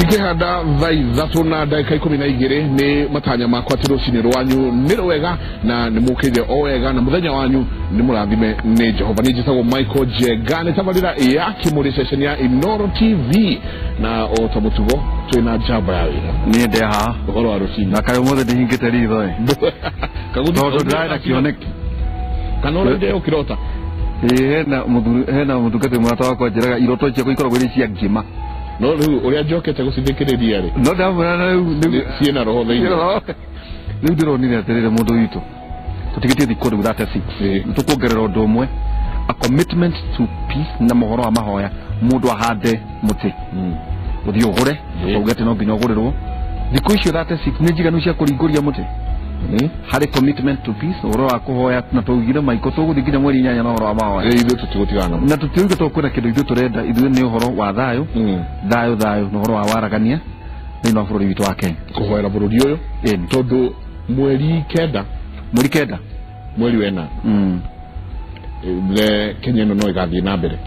Tikihanda thai thatu na ndagika 12 ni matanya makwa tirucini rwanyu ni rwega na ni mukije o wega na muthenya wanyu ni murathime ni Jehova. Ni njitagwo Michael Jegane tabarira ya Kimuri session ya Inooro TV na o tamutugo twina jamba ya wira ni ndeha uhoro wa rucini na kayo mothe ndihingite ritho kagudu ndaira kioneki kanora ndeo kirota hena mutukate mwata wakwa njiraga iroto cia ikoragwo iri cia ngima no riu uria njokete gucithikiriria ri no ndamura riu ciena roho thini riu ndironire atirire mundu witu tutigitie thikuru that is tukuongerera undu umwe a commitment to peace na mohoro wa mahoya mundu ahande muti uthii ugure ugate no nginya ugurirwo thiku icio that is ni njiganu cia kuringuria muti hari commitment to peace oro wa kuhoya na tugire maiko tuguthikinya mweri 8 na oro wa mahoya ithu tutigotigana na tutiuge tukwira kindu ithu turenda ithu ni uhoro wa thayo thayo no uhoro wa waragania ni no bururi witu wa Kenya kuhoera bururi uyu tondu mweri kenda mweri wena le Kenya no igathie na mbere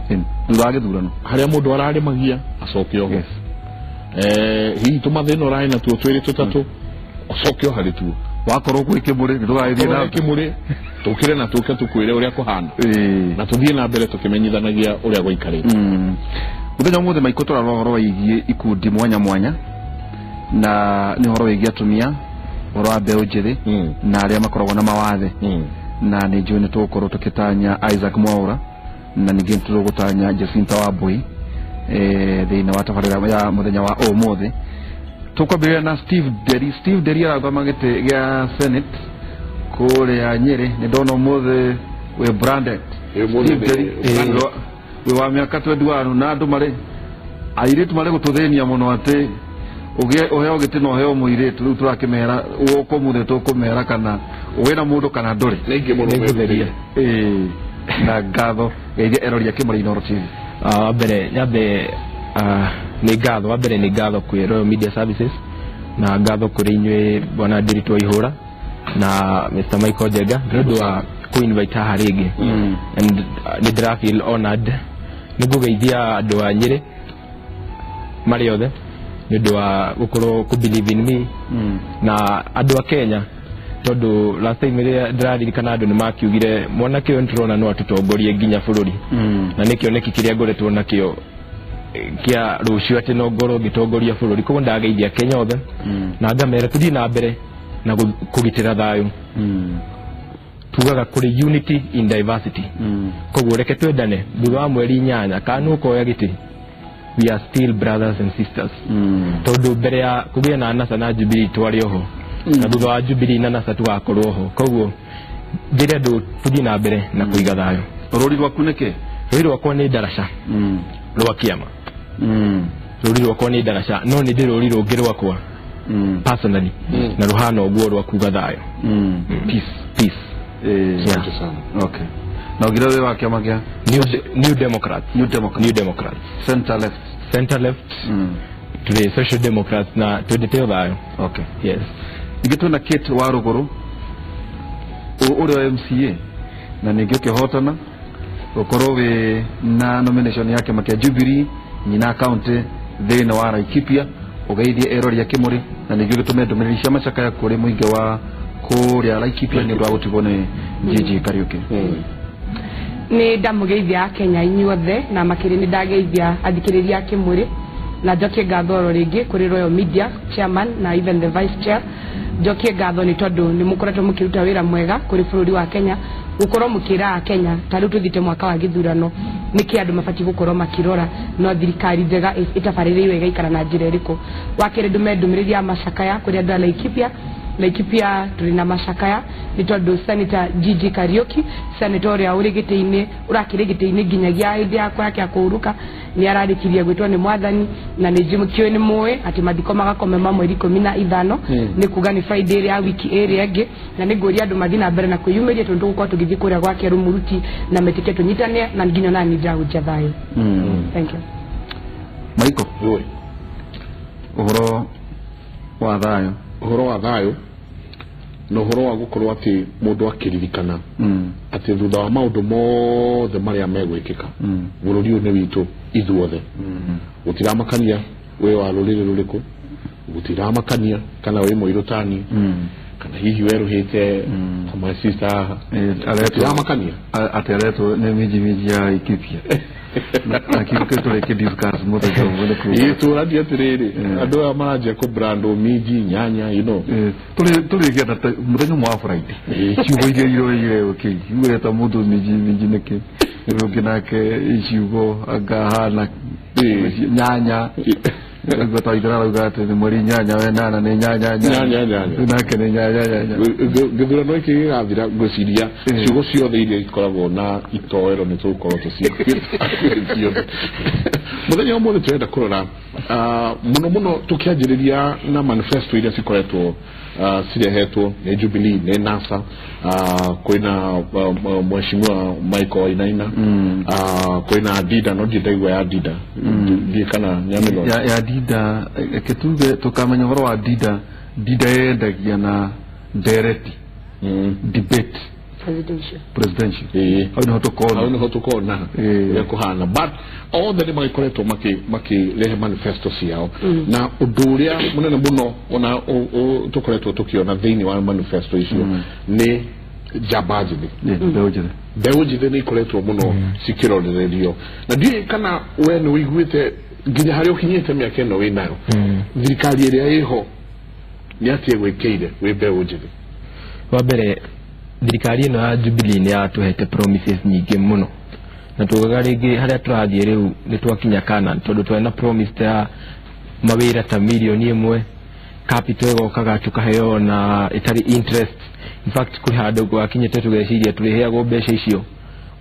thutha githurano haria mundu arari magia acokio hihi tumathino rai na tuo twiri tutatu acokio hari tu wakorwo kwi Kimuri ndugaithie na Kimuri tukire na tuke tukwire uria kuhana na tuthie na mbere tukimenyithanagia uria gwikarite muthenya mothe maiko turarwa horo wigie ikundi mwanya na ni horo wigie atumia horo wa mbeu njithi na aria makoragwo na mawathe na ni njui ni tugukorwo tukitanya Isaac Mwaura na ningi tugutanya Jacinta Wambui thiini wa tabarira ya muthenya wa umuthi tukwambia na Steve Deri arathoma gite gya Senate kuria Nyeri ni ndona umuthi we branded Steve Deri we wa miaka 21 na andu mari airitu mari gututhenia muno ati uheo gitino uheo muiritu riu turakimera uko muthe tukumera kana wina mundu kana nduri ningi muno metheria na ngatho geithia eroria Kimuri Inooro TV mbere nyambe ni ngatho wa mbere ni ngatho kwi Royal Media Services na ngatho kuri inywe bwana Ndiritu Ihura na Mr. Michael Jega ndu wa kuinvite harigi and ni dra feel honored ni gugeithia andu a Nyeri mari othe ndu wa gukorwo ku believe in me na andu a Kenya tondu last time ria ndiraririkana andu ni makiugire mwanake uyu nturona no atutongorie nginya bururi na nikio neki kiria ngoretwo nakio kia rucio ati no ngoro gitongoria bururi koguo ndageithia Kenya othe na ngamera tuthii na mbere na kugitira thayo tugaga kuri unity in diversity koguo reke twendane thutha wa mweri 8 kana ukoya giti we are still brothers and sisters tondu mbere ya kugia na nasa na Jubilee twari oho na thutha wa Jubilee na nasa tugakorwo oho koguo njire ndu tuthii na mbere na kuiga thayo ruri rwaku niki ruri rwakwa ni darasha rwa kiama ruri rwakwa ni darasha no ni ndiruri rungi rwakwa personally na ruhana ogwo rwa kuga thayo peace okay na ugira we wa kiama kia New Democrats center left to the Social Democrats na to the thayo okay yes igitu na Kate wa ruguru uri wa MCA na ningio kihotana ukorwo we na nomination yake makia Jubilee nyina county thina wa Laikipia ugeithie eroria Kimuri na ningio gitume ndumiriri cia macaka ya kuri muinge wa kuria Laikipia ni ndwa gutigwo ni JJ Kariuki ni ndamugeithia Kenya inyuothe na makiri ni ndageithia athikiriria Kimuri na njokie ngatho ringi kuri Royal Media chairman na even the vice chair njokie ngatho ni tondu ni mukoretwo mukiruta wira mwega kuri bururi wa Kenya gukorwo mukira Kenya tariu tuthite mwaka wa githurano niki andu mabati gukorwo makirora no thirikari njega itabaririwe igaikara na njira iriku wakire ndumiriria macakaya kuri andu a Laikipia turina macakaya ni tondu Senator JJ Kariuki senator ya urigite-ini urakirigite-ini nginyagia hindi yakwa yake akuruka ni ararikiria gwitwo ni mwathani na ni jimukio ni moe ati madiko magakome mweri 15 ni kuga ni Friday ya wiki area ege na ni ngoria andu mathina mbere na kwiyumiria tondu gukwa tugithi kuria gwake rumuruti na metike tunyitane na nginya na nija ujathayo thank you Michael uhoro wa thayo no horo wa gukorwo ati mundu akiririkana ati thutha wa maundu mothe maria megwikika bururi uyu ni witu ithuothe gutiramakania we wa rurire ruriku gutira makania kana we moiro tani kana hihi weruhite kama sister aretira makania atereto ne miji ya Ethiopia na kibuke tureke discuss moto cyangwa ko yitu radio tirere ado amaje ko brando miji nyanya tureke na mutenyo mwa Friday chigo ile okay yule ta moto miji neke roginake chigo agahana nyanya Gota idara ugate ni muri nyanya we nana ni nyanya nake ni nyanya gudura no iki gabira gociria ciugo ciothe iria ikoragwo na itoero ni tukorwo tucio muthenya umwe turenda kurora muno tukianjiriria na manifesto iria cikoretwo cirehetwo ni Jubilee ni NASA kwina mheshimiwa Michael Inaina kwina Adida no ndithegwa ya Adida ndikana nyamilo ya Dida ketuge tukamenya horo wa Dida yendagia na direct debate presidential au hoto kona ya kuhana but all the demai koreto maki lehe manifesto ciao na uduria munene muno ona tukoretwo tukiona thini wa manifesto icio ni jabazini beujide ni koretwo muno sikirorerio na ndi kana we ni wiguite nginya hari ukinyite miaka ino winayo thirikari iria iho ni atie gwekeire we beujide wabere thirikari ino ya Jubilee ni atuhete promises nyingi muno na tugaga ringi haria turathie riu ni twakinya kana tondu twena promise ya mawira ta milioni 1 capital gokaga tukaheo na itari interest in fact kuri hado gwakinyete tugeciria turiheagwo mbeca icio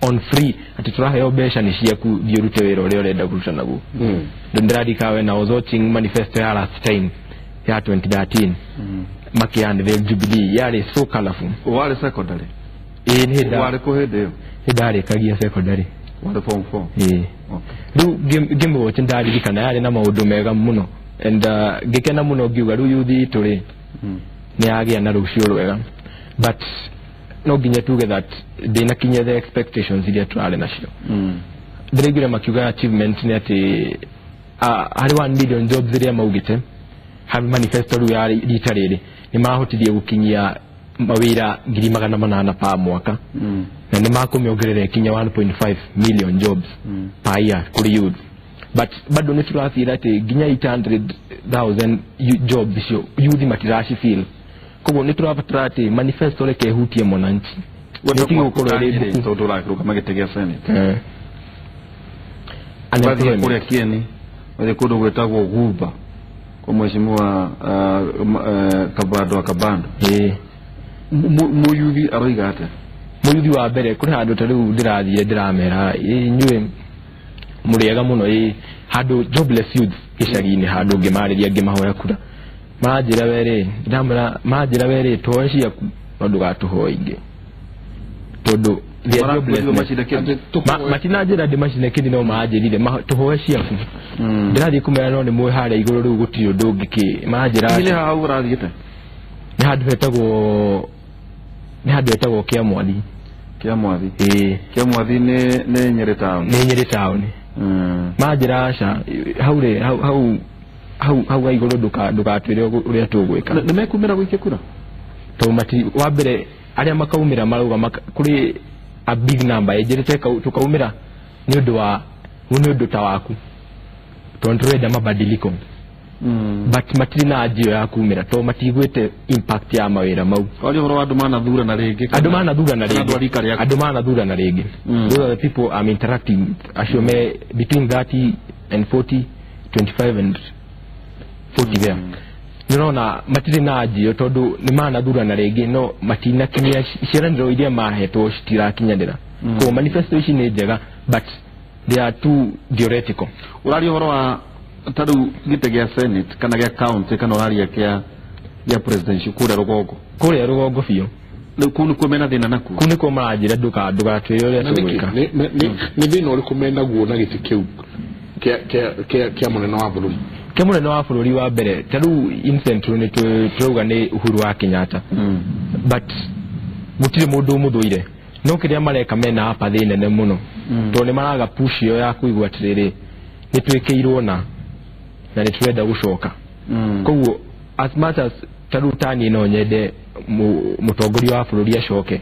on free ati turaheo mbeca ni ciaku thiurute wira uria urenda kuruta naguo ndirandikawe na was watching manifesto ya last time ya 2013 makiani the Jubilee yari so colorful wale secondary ni wale kohedeo hidari kagia secondary wale form 4 okay du watch ndari kana yari na maundu mega muno and gikena muno giuga ru yuthi turi ni agia na rucio rwega but no ginya tuge that dina kinya the expectations iria turale nacio ndiregire makiuga achievement ni ati hari 1 million jobs iria maugite ha manifesto ru ya ritarire ni mahotithie gukinyia mawira 800 pa mwaka na ni makumiongerera kinya 1.5 million jobs per year kuri youth but bado ni turathira ati ginya 800,000 jobs cio youth matirashi feel kogo ni turabatara ati manifesto reke hutie mwananchi wote uko redi tondu rakiruka magitegea senate ana kule kieni wale kudo gwetagwo guba kwa mheshimiwa kabando muyuthi aroiga ate muyuthi wa mbere kuri handu tariu ndirathire ndiramera inywe muriega muno handu jobless youth gicagi-ini handu ngimariria ngimahoya kura majira were ndamura majira were tocia no ndugatuhoe ingi tondu matina njira ndi macine kindi no majirire tuhoe ciaku ndirathie kumera no ni mwe haria iguru riu gutiri undu ngiki majira ile hau urathiite ni handu hetagwo Kimuri Kimuri ni Nyeri town majira aca hau iguru ndukatwire uria tugwika ni mekumira gwike kura to mati wa mbere aria makaumira marauga kuri a big number ejirite tukaumira ni undu ta waku tontreda mabadiliko but matiri na ajio ya kumira to matigwete impact ya mawira mau wali horo andu mana thura na rege those are the people I'm interacting ashome between 30 and 40 25 and 40 there nirona matiri na ajio tondu ni mana thura na rege no matina kinya ciraniro iria mahetwo citira kinyandira ko manifesto ici ni njega but they are too theoretical urari horo wa tadu gitegea senate kana gya county kana urari ya presidential kura rugongo fio kunu kumena thina naku kunu ko marajira duka twire uria tugwika ni thina uri kumena guo na giti kiu kia munene wa bururi wa mbere tadu incentro ni turuga ni Uhuru wa Kenyatta but gutire mundu muthuire no kiria mareka mena hapa thina ne muno to ni maraga push yo ya kuigwa tiriri ni twikeirwo na na nä tå renda gå coka koguo as much as tarä tani no nyende må tongoria wa bå rå ri acoke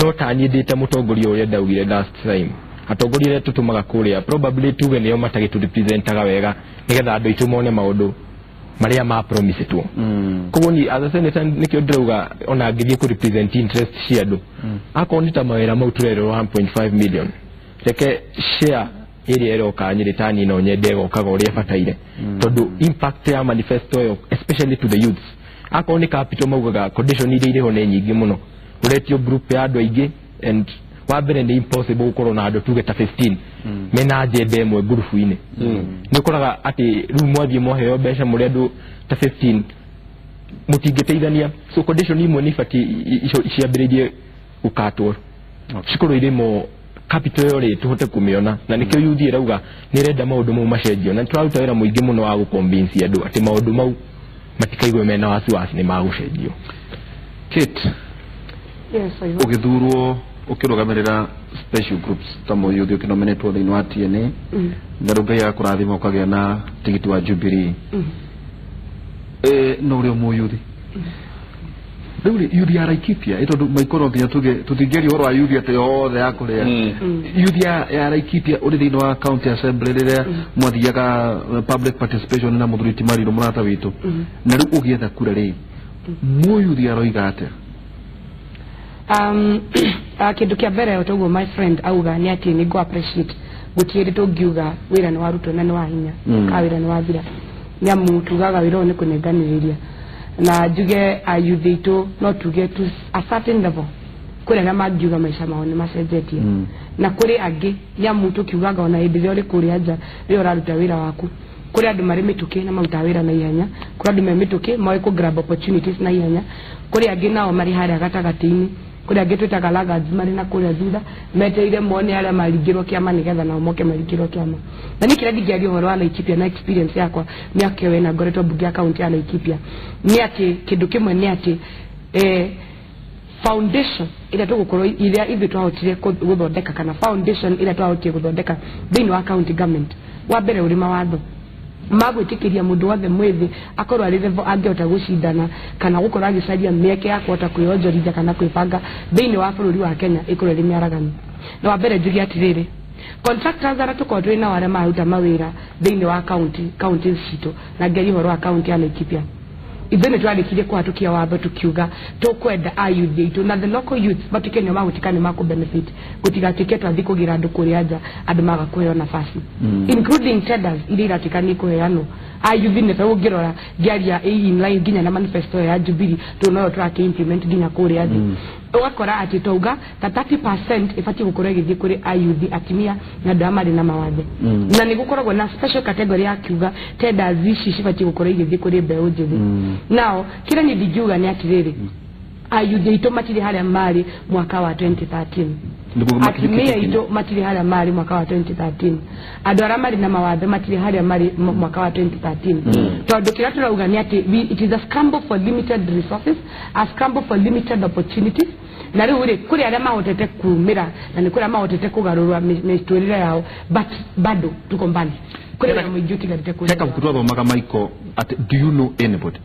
no tani ndä te må tongoria å rä a ndaugire last time atongoria tå tå maga kå rä a probably tuge nä o matagä tå representaga wega nä getha andå aitå mone maå ndå marä a ma promise two koguo ni as a senator nä kä o ndä rauga ona ngä thiä kå represent interest cia andå akorwo nä ta mawä ra mau tå rerwo 1.5 million reke share area eroka nyiri tani no nyende gokaga uria bataire tondu impact ya manifesto yo especially to the youths akorwo ni capital maugaga condition iria iriho ni nyingi muno uretio group ya andu aingi and wabere ni impossible gukorwo na andu tuge ta 15 mena jembe imwe group ini ni koraga ati riu mwathie moheo mbeca muri andu ta 15 mutingiteithania so condition imwe ni fati ciambiririe gukatwo cikoro irimo capital yore tuhote kumiona na nikyo yuthi rauga nirenda maundu mau macenjio na turaruta wira muingi muno wa guconvince andu ati maundu mau matikaigwe mena wasiwasi ni magucenjio. Kate, yes, ugithurwo ukirugamirira special groups ta moyuthi ukinomenetwo thiini wa TNA na rugai ya kurathima ukagea na tigiti wa Jubilee no rio moyuthi Deuli yuthi ya Laikipia ito maikoro nginya tutingeri horo wa yuthi ate yothe yakuria yuthi ya Laikipia uri thiini wa county assembly rire mwathiaga public participation na muthuriti mariro murata witu na riu ugietha kura ri mu yuthi aroiga ate kindu kia mbere otoguo my friend auga ni ati ni go appreciate gutiiri tungiuga wira ni waruto na ni wa hinya ka wira ni wathira nyamu tugaga wira ni kunenganiriria na juge ayuthi itu no tuge to a certain level kuri na magiuga maisha mao ni macenjetie na kuri angi nyamu tukiugaga ona hindire uri kuri anja ri uraruta wira waku kuri andu mari mituki na maruta wira na ihenya kuri andu me mituki moe ku grab opportunities na ihenya kuri angi nao mari haria gatagati-ini kuri angi twitaga lagads mari na kuri thutha meteire mone aria maringirwo kiama nigetha na moke maringirwo kiama na nikira ndigeri horo wa Laikipia na experience yakwa miaka we na ngoretwo bunge account ya Laikipia ni ati kindu kimwe ni ati foundation ila tugukorwo iria ithu twahotire guthondeka kana foundation ila twahotire guthondeka thiini wa county government wa mbere uri mawatho magwitikiria mundu wothe mwithi akorwo ari level angiota gucindana kana gukorwo agicaria mieke ya kuhota kwionjorithia kana kwibanga thiini wa bururi wa Kenya ikorwo ri miaraganu na wa mbere njugi atiriri contractors ara tukorwo na wale maruta mawira thiini wa county citu na ngeri horo wa county ya Laikipia ibene twandikire kwatukia watho tukiuga tukwenda ayuthi itu na the local youths batikene magutikane mako benefit gutigatike twathi kugira andu kuri anja andu magakuheo nafasi including tenders ili ratikani kuheano ayuthi ne tawugirora giaria in line ginya na manifesto ya Jubilee tunayo twake implement ginya kuri anja wakora ati toga ta 30% ifati gukorwo githii kuri ayuthi atimia na damari na mawathe na nigukoragwo na special category ya kiuga tenders ici cifati gukorwo githii kuri mbeu njithi now kila ni dijuga ni atiriri ayuthi ito matiri haria mari mwaka wa 2013 atimia ito matiri haria mari mwaka wa 2013 andu aria mari na mawathe matiri haria mari mwaka wa 2013 tondu kira turauga ni ati it is a scramble for limited resources, a scramble for limited opportunities na riu ri kuri aria mahotete kumira na ni kuri mahotete kugarurwa misturire yao but bado tuko mbali kuri na mwijuti garite kuri teka kutwa thomaga Michael at do you know anybody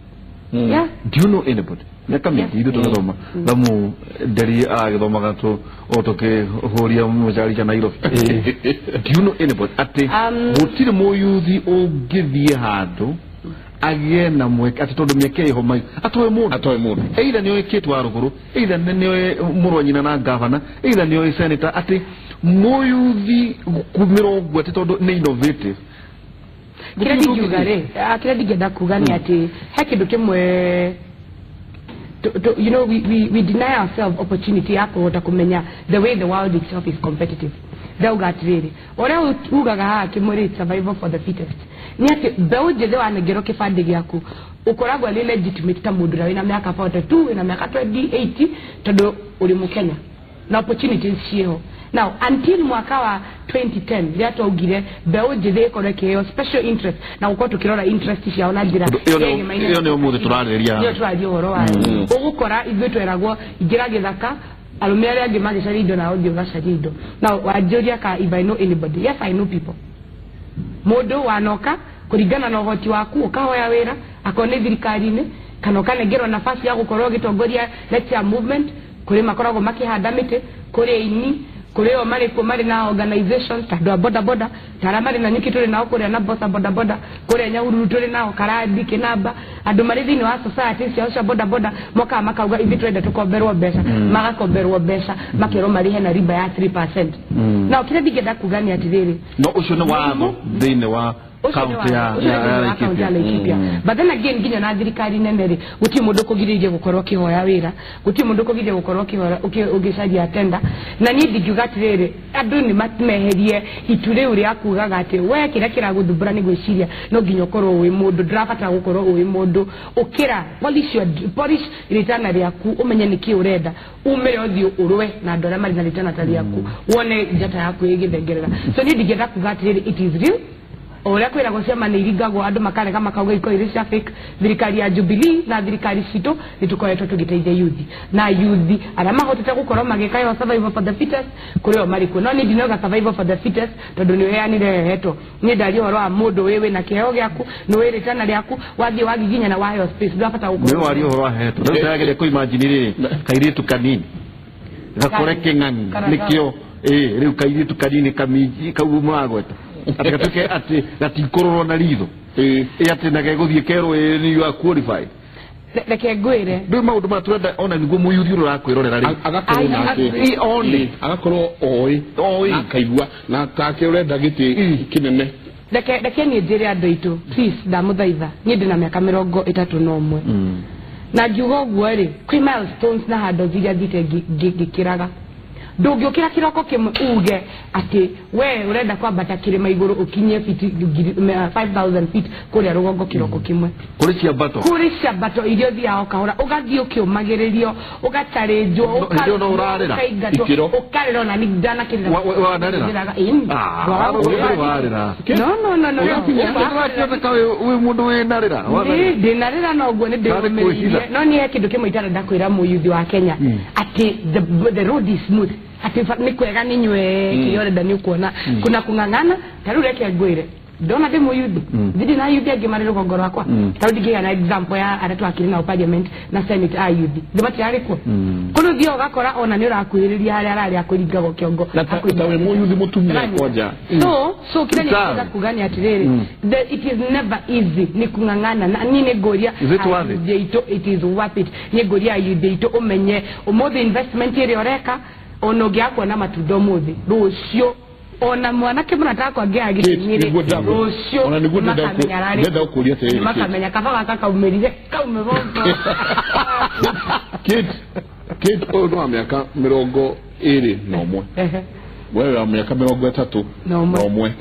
yeah do you know anybody neka miti idu tunathoma damu nderi agithomaga tu otoke horia mujari cha Nairobi do you know anybody ati gutire muyuthi ungithie handu agie na mweke ati tondu mieke iho mai atoe mundu either ni oikitu wa ruguru either ni murwanyina na governor either ni oi senator ati muyuthi kumirongo ati tondu ni innovative kira digugare akira digenda kugani ati hakindu kimwe you know we deny ourselves opportunity yako hota kumenya the way the world itself is competitive daugatiriri ora ugaga ha Kimuri survival for the fittest ni ati beu jethe wanegero kifande giaku ukoragwa ni legitimate ta mundu rawe na miaka 42 na miaka 80 todo uri mu Kenya na opportunities ciho now until mwaka wa 2010 riato ugire beu jethe koreke special interest na uko tukirora interest ciao na njira iyo ne umuthi turariria yo turario horo wa ugukora igwetwe eragwo igira githaka alumere age magicari indo na audio gacari indo now wajoria ka if I know anybody yes I know people modo wanoka kuringana na uhoti waku ukahoya wira akone thirikari-ini kana ukanegerwo nafasi ya gukorwo gitongoria lecture movement kuri makoragwo makihanda miti kuri ini kuri o mari na organizations ta boda boda tara mari na nyiki turi nao kuri na bosa boda boda kuri nyahuru turi nao karadi kinaba andu mari thini wa society cia boda boda moka makauga ithi twende tukomberwo mbeca magakomberwo mbeca makero mari hena riba ya 3%. Na ukire digenda kugania atiriri no ucio ni watho thini wa county ya Laikipia. But then again ginya na thirikari nene ri guti mundu kugiririe gukorwo kihoya wira guti mundu kugiririe gukorwo kihoya ugicaria tenda na ni ndigiuga atiriri andu ni matmeherie iture uri akugaga ati we kira kiraguthumbura ni gwiciria no ginya ukorwo wi mundu ndirabatara gukorwo wi mundu ukira polish ritana riaku umenye niki urenda umire othio urwe na ndora mari na ritana tari yaku wone njata yaku igithengerera so ni ndigienda kuga atiriri it is real ora kwira gociama ni irigagwo andu makarega makauga iko irisha fake thirikari ya Jubilee na thirikari cito nitukoretwo tugiteithia youth na youth ara mahotete gukorwo magika yo survival for the fittest kurio mariko no ni ndinoga survival for the fittest tondu ni weanire heto ni ndari horo wa mundu wewe na kiheo giaku no wire tana riaku wathie wagiginya na wahe space ndapata gukorwo ni wari horo wa heto ndio yagire ku imagine ri kairitu kanini gakore king'ani nikio riu kairitu kanini kamiji kaugu mwagweta atakatuke ati gatikorwo na ritho ati na geguthie kero ni you are qualified reke ngwire ndu maundu matwenda ona niguo muyuthi urakwirorera ri agakorwo na ati agakorwo oi akaigua na take urenda giti kinene reke ni njire andu itu please ndamuthaitha ni ndina miaka 31 na ngiuga guo ri kwi milestones na hando ziria thite ngikiraga ndungiukira kiroko kimwe uge ati we urenda kwambata kirima iguru ukinye feet 5000 feet kuri rugongo kiroko kimwe kuri cia bato irio thiao kahora ugathio kiumagiririo ugatarenjwo ukarira na nigdana kirira we mundu we narira dinarira no guo ni ndiumerie no ni kindu kimwe itarenda kwira muyuthi wa Kenya ati the road is smooth ati ni kwega ni nywe kiyore ndani ukuona kuna kungangana taru reke ngwire ndona ndi muyuthi thidi na yuthi agimariro kongoro akwa taru digiya na example ya aratu akiri na parliament na senate ayuthi ndibati ariko kuno thio gakora ona ni urakwiriria hari arari akuringago kiongo tawe muyuthi mutumia koja so kile ni kuga kugani atiriri it is never easy ni kungangana na nini goria it is worth it ni goria ayuthi umenye umuthi investment iri oreka onogi akwa na matudo muthi rucio ona mwanake munataka kwagea aginyire rucio ona niguo ndenda ukuria tayari makamenya kafa kaka umerire ka umevonga kid ono miaka 21 wewe wa miaka 33 nomwe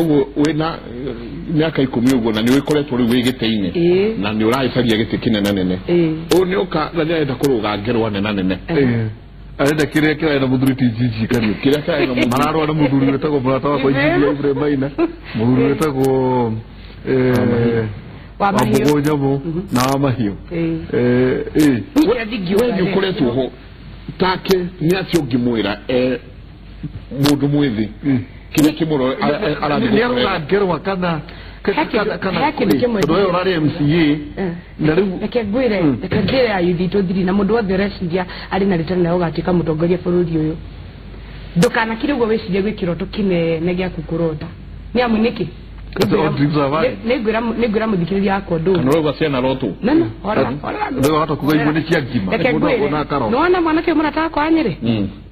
ugo wena miaka 10 ugo na ni wikoretwo ri wigite-ini na ni uraicaria giti kinene nene ni uka na ndenda kuruga ngerwa nene arenda kiria kira muthuri tijiji kani kiria kira mararwa na muthuri wetagwo murata wa injili Ibrahim Maina muthuri wetagwo Wamahiyo nyamu na wamahiyo wewe ukoretwo ho take ni atio ngimwira mundu mwithi kile kimuro ni aruga ngerwa kana ndio urari MCA na riu ekegwire ayuthi tuthiri na mundu wothe reciria ari na ritana nayo gatika mutongoria bururi uyu ndukana kirugo wicirie gwikiroto kinene gia kukurota ni amu niki negwira muthikiriria akondo kana wewe ciana roto nana ora ndio hata kugaibwo ni cia ngima na karo nona mwanake murataka kwa nyire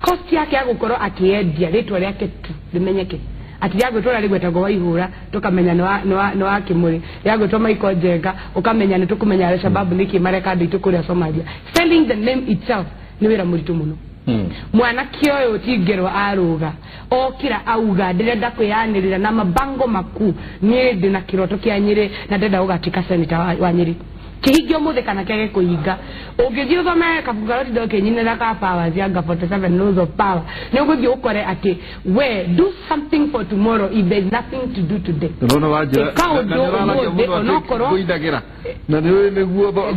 cost yake ya gukoro akiendia ritwa riake tu limenyeke ati yagwetwa rigwetagwo waihura tukamenya no wa Kimuri yagwetwa maiko jenga ukamenya ni tukumenya Al-Shabaab niki marekadi tukuria Somalia selling the name itself ni wira muritu muno mwana kioyo tigerwa aruga okira auga ndirenda kwiyanirira na mabango maku ni ndina kiroto kia Nyeri na ndenda ugatika senator wa Nyeri kihigio muthe kana kege kuinga ungithio thome kabugaroti ndoke nyinera ka power cia 47 laws of power ni uguthi ukore ati we do something for tomorrow if there is nothing to do today no wajira onokoro kuindagira na niwe niguo ba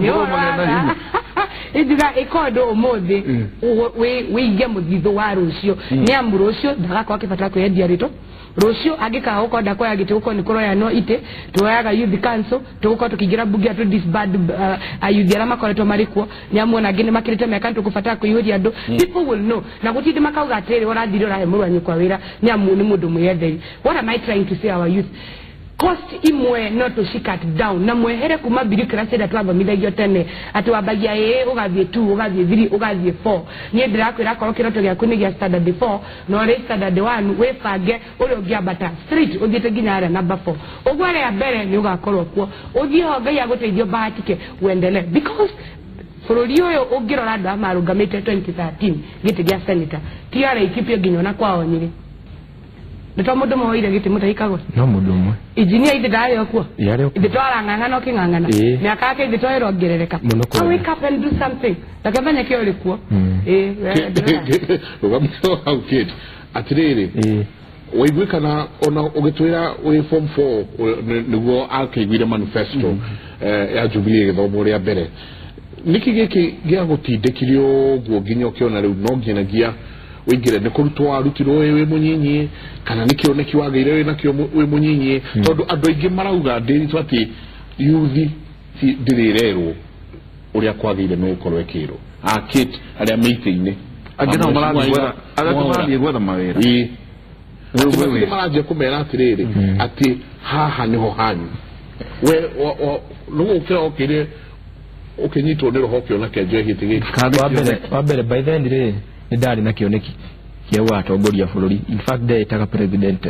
na himu idiga ikodo omode we ige muthizo wa rucio ni ambu rucio daga kwa kifata ko yedia rito rucio agika uko ndako yagite uko nikoro ya no ite tuyaga youth council tuko tukigira bugia to disband youth ala makoleto marikuo ni amona gine makirite mekanto kufata ko yodi ando people will know na gutide makauga tere ora ndiro ra hemurwa nyikwa wira ni amu ni mudu muyetheri. What am I trying to say our youth? Cost imwe not to shake it down na mwehere kuma biri krase da twaba midagyo tene atwabagia ugathie 2 ugathie 3 ugathie 4 ni ndira kwira ko kiroto gya kuni gya standard 4 no re standard 1 we fage uri ogya bata street ogite ginyara number 4 ogware ya bere ni ugakorwo kuo othie hoga ya guteithio bahatike wendele because Fururi oyo ogirora andu amarugamite 2013 gite gya senator tiara ikipio ginyona kwao nyiri Nito mudu mwoire giti mutaikago. No mudu mwe. Ijinia iti dayo kuwa. Yare kuwa. Iti toa langangana okingangana. Miaka yake iti toa irogerereka. I wake up and do something. Lakabanya kio likuwa. Ugamso how kid. Atirere. Waigwika na ona ogetwera we form 4 nugo akigwira manifesto ya Jubilee githomo ria mbere. Niki giki gia gutindekiryo gwo ginyo kiona riu no nginagia wigire ne kurutwa rutiro we munyinyi kana nikio neki wagaire we nakio we munyinyi tondu andu aingi marauga ndiri twati yuthi si ndirererwo uria kwagire no ukorwe kiro kit aria meeting-ini agena marathie gwetha mawira wewe marathie kumera atiriri ati haha niho hanyu we no ukira okire ukinyitwo ni roho kio na kenje gitigi wabere by the end re ni ndari na kioneki kia watongoria bururi in fact they taka president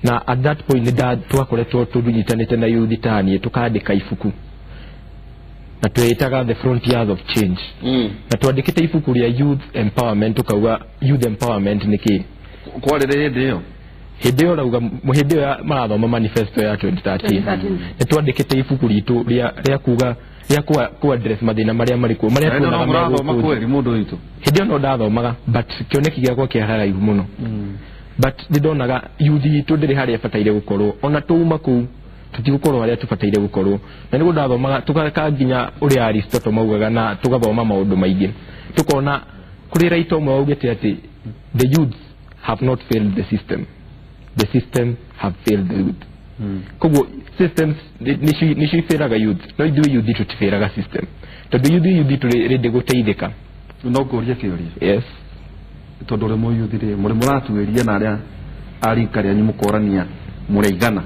na at that point ni dad twakoretwo tudunyitanite na youth tani tukandika ifuku na twetaga the frontiers of change na twandikite ifuku ria youth empowerment tukauga youth empowerment niki kwarere hideo rauga muhideo ya marathoma manifesto ya 2013 na twandikite ifuku ritu ria kuga ya ku address madina maria marikuo maria tunaga marathoma kweli mundu itu hideo no ndathomaga but kioneki giakwa kiahara ihu muno but ndidonaga youth tu ndiri haria fataire gukorwo ona tuuma ku tutigukorwo haria tufataire gukorwo na nigo ndathomaga tukaka nginya uri Aristotle maugaga na tugathoma maundu maingi tukona kuri right omwe augete ati the youth have not failed the system have failed the youth kubo systems nishi feraga youth no do you did to feraga system to do you did to ready go teitheka no goria kiori yes to dore mo youth re muri muratueria na aria ari karia ni mukorania mureigana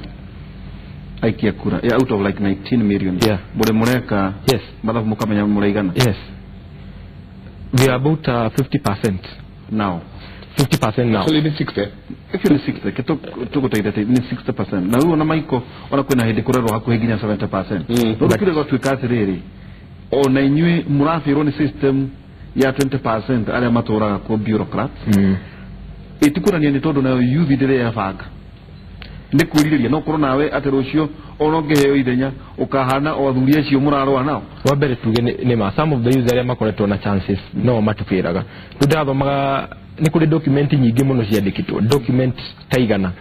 aikia kura out of like 19 million muri mureka yes mathabu mukamenya mureigana yes we are about 50% now 50% now. So ni 60. If you 60, tuko taidete ni 60%. Na huyo na maiko ona kwena hedi kurero hakuhe ginya 70%. Ndo kile watu ikasi riri. Ona inywe murafiro ni system ya 20% ale matora ko bureaucrats. Itikura ni todo na youth dire ya faga. Ndikuririria no korona we aterocio onogeheo ithenya ukahana o athuria cio murarwa nao wabere tuge ni ma some of the youth area makoretwo na chances no matufiraga tudathomaga ni kuri document nyingi muno ciandikitwo document taigana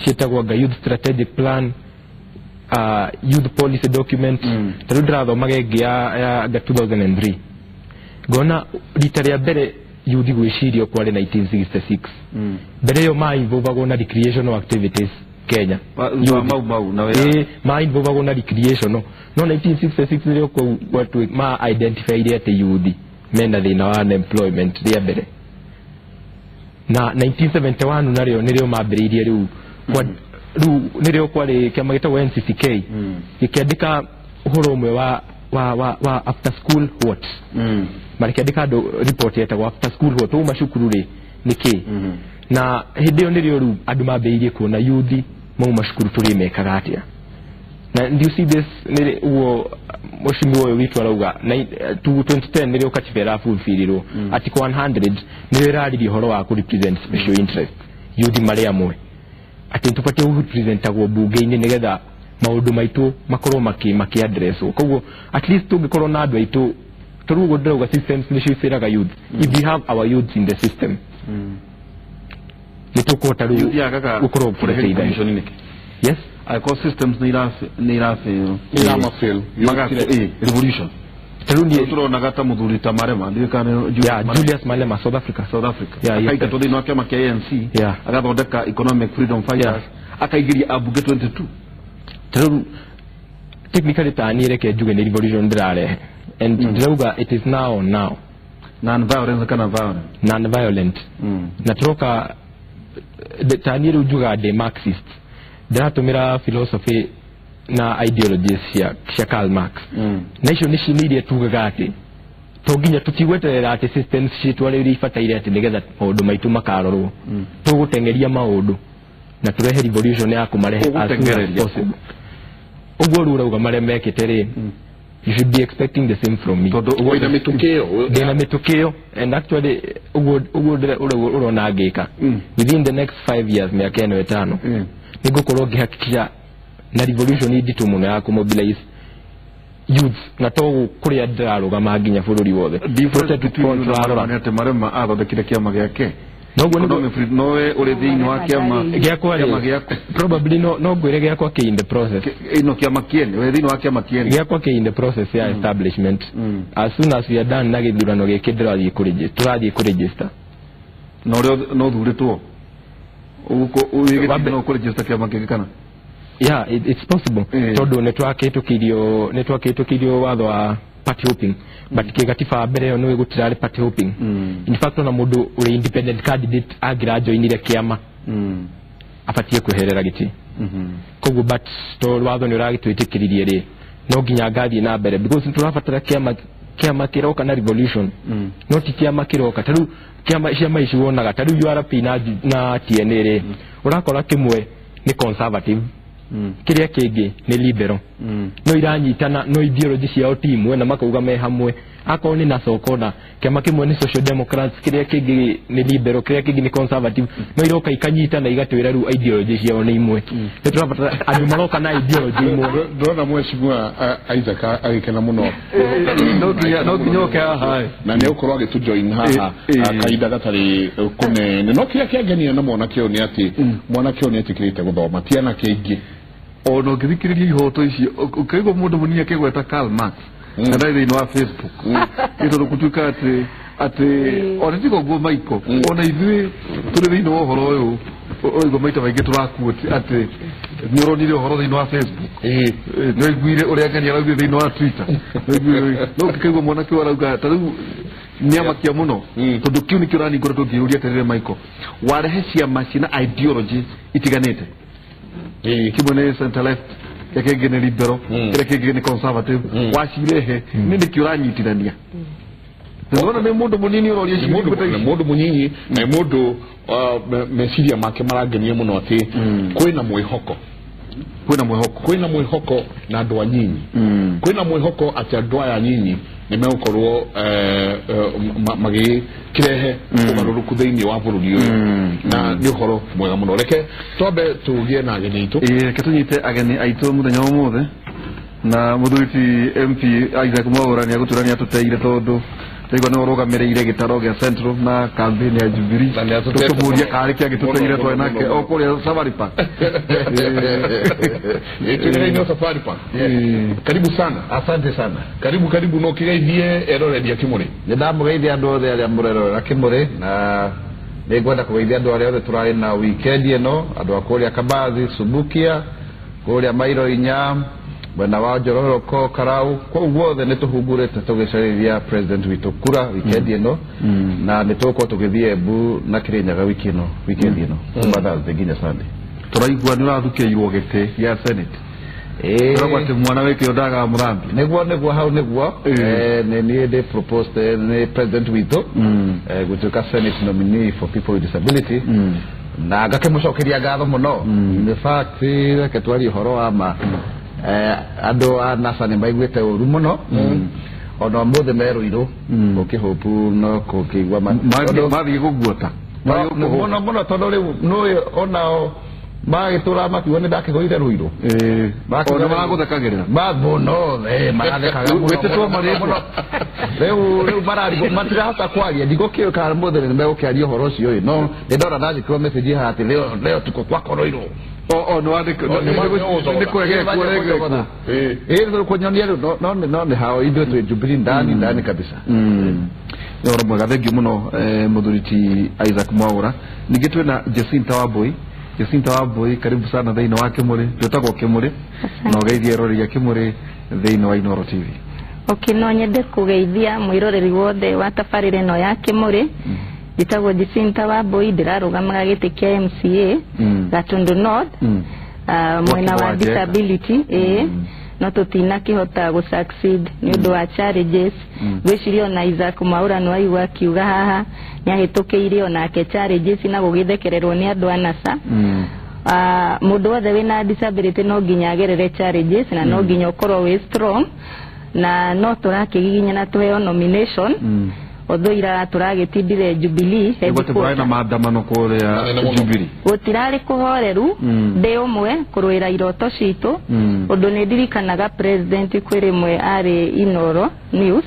cietagwo ga youth strategic plan youth policy document tudathomaga ya 2003 gona litaria bere youth gwicirio kwari 1966 bere yo mai bovago na recreational activities Kenya mau na we mind bovago na recreation no 1966 ndio kwa watu ma identify ile youth mena thina wa unemployment dia bere na 1971 nario mambiririe riu nirio kwari kiama gitagwo NCCK ikiandika uhoro umwe wa after school what marikiandika report yetagwo after school what uma cukuru ri niki na hidio nirio riu andu mambiririe kuona youth mau mashukuru turi mekaga atia na do you see this nire uo moshimi woyo witu arauga 2010 nire ukachivera fulfilliro ati kwa 100 nire rari horo wa ku represent special interest youth mari amwe ati tupate u represent agwo bunge-ini nigetha maundu maitu makorwo maki address koguo at least tungikorwo na andu aitu turugo ndauga systems ni cifiraga youth if we have our youth in the system nitukuhota riu gukorwo kureteitha yes ecosystems ni irafe fail revolution Tarundi turona gata muthuri ta Marema ndikane Julius Malema South Africa akaita to thina kama KNC agathondeka economic freedom fighters akaigiria abunge 22 taru technically tanire ke juge ni revolution ndirare and ndauga it is now non-violent kana non-violent na troka tanire ujuga de Marxist ndatumira philosophy na ideologies ya Karl Marx na icio nicimeire tugaga ati toginya tutigweterera ati systems citu ari rifataire ati nigetha maundu maitu makarorwo tugutengeria maundu na turehe revolution ya kumarehe possible ugo rurauga mare mekete ri you should be expecting the same from me ugo ina mitukio and actually ugo urona ngika within the next 5 years miaka eno 5 nigukorwo ngihakikisha na revolution nditu muno ya kumobilize youth na to kuria ndiraruga manginya bururi wothe different to control ate Marema athondekire kiama giake nowe uri thiini wa kiama giako probably no ngwire giako ke in the process ino kiama kiene we thiini wa kiama kiene giako ke in the process ya establishment as soon as we are done na githurano gikindira turathie ku register no thuritwo uko uyigite no ku register kiama kingikana it's possible todo network etukirio watho wa party hopping but kigatifa mbere no gutirare party hopping in fact na mundu uri independent candidate agira joinire kiama afatie kweherera giti koguo but to watho ni uragitwitikirie ri no nginya ngathie na mbere because turafatara kiama kiroka na revolution no ti kiama kiroka taru kiama ciama ici wonaga taru URP na TNA ri urakora kimwe ni conservative kiria kingi ni liberal no iranyitana no ideology cia timu na makauga me hamwe akao ni na sokona kama kimwe ni social democrats kiria kingi ni liberal kiria kingi ni conservative no iroka ikanyitana igatwira ru ideology cia ni imwe ni turapata andu maroka na ideology imwe ndona mweshimwa Isaac agikena muno no kinyoka hai na ne ukorwa gitujoin haha kaida gatari kune no kiria kiagenia na mwana kio ni ati mwana kio ni atikirite guthoma tiana kingi ono githikiriria ihoto icio ukaigo mundu munia kigweta Karl Marx na thini wa Facebook ito kutuka ati ona tiko go Michael ona ithui turi thini wa horo uyu oigo maita baingi turakuoti ati nyoronire horo thini wa Facebook no igwire uria ngani arauga thini wa Twitter no kikaigo mwana kio arauga tariu nyama kia muno tondu kiu ni kirani ngoro tungiuria terere Michael warehe ciama cina ideology itiganite kimone center left keke ni liberal keke ni conservative washirehe nini kiuranyitirania ndona ni mundu munini uroria mundu munyinyi na mundu meciria make marangenia muno ati kwina mwihoko na andu anyinyi kwina mwihoko ati andu aya nyinyi nimeukorwo magi kirehe ugaruruku thiini wa bururi uyu na ni uhoro mwega muno reke tobe tugie na ageni itu ketunyite ageni aitu muthenya umuthe na muthuriti MP Isaac Mwaura ni aguturania tuteire tondu Tego no rugamirire gitaro gya Central na campaign ya Jubilee tukuburia kari kia gituteire twa nake okuria Safari Park ni Safari Park karibu sana asante sana karibu no kigeithie erore dia Kimuri ni ndamugeithia andu othe aria murero na Kimuri na nigwenda kugeithia andu aria othe turari na weekend eno andu akuria Kabazi Subukia kuria Mairo Inya bwana wa Jororoko Karau kwa uwothe nituhungurete tugicariria president witu kura weekend eno na nituko tugithie bu na Kirinyaga weekend eno kumbatha nginya Sunday turaigua ni rathukiirwo giti ya Senate turabate mwana weke odaga murambi niguo hau niguo ni the proposed ni president witu gutuka Senate nominee for people with disability na gakemucokeria ngatho muno in fact reke twari horo ama ando anasa ni maigwete uru muno ono muthe meruiru ukihopu no kukigwa mathi guguota muno tondu riu no onao magitura makiwa ni ndakigoire ruiru ona maguthekagirira no marathekaga wetitwo marĩtwa riu marari matirahota kwaria ndigokio kana muthe ni megukiaria horo ucio no ndora ndathikirwo message hati leo tuko kwakoroirwo no ande ne kwege kunyonia no hao indo tu Jubilee ndani kabisa. Inooro mwega thengiũ mũno mũthuriti Isaac Mwaura. Ningĩ twĩna Jacinta Wambui, karibu sana thĩinĩ wa Kimuri. Twĩtagwo Kimuri na ũgeithie rori ya Kimuri thĩinĩ wa Inooro TV. No nyende kũgeithia mwĩroreri wothe wa tabarĩra ĩno ya Kimuri. Njĩtagwo Jacinta Wambui, ndĩrarũgamaga gĩtĩ kĩa MCA Gatundu North mwena wa disability no tutinakĩhota gũsucceed nĩ ũndũ wa challenges. Gwĩciria na Isaac Mwaura no aigua akiuga haha nĩahĩtũkĩire onake challenges na gũgĩthekererwo nĩ andũ a NASA. Mũndũ wothe wĩna disability no nginya agerere challenges na no nginya ũkorwo wĩ strong na no tũrakĩgiginya na tũheo nomination. Although ira turagĩtindire Jubilee na maandamano kũrĩa Jubilee gũtirarĩ kũhoreru ndĩ ũmwe kũrũĩra iroto citũ. Ũndũ nĩ ndirikanaga president kwĩ rĩmwe arĩ Inooro News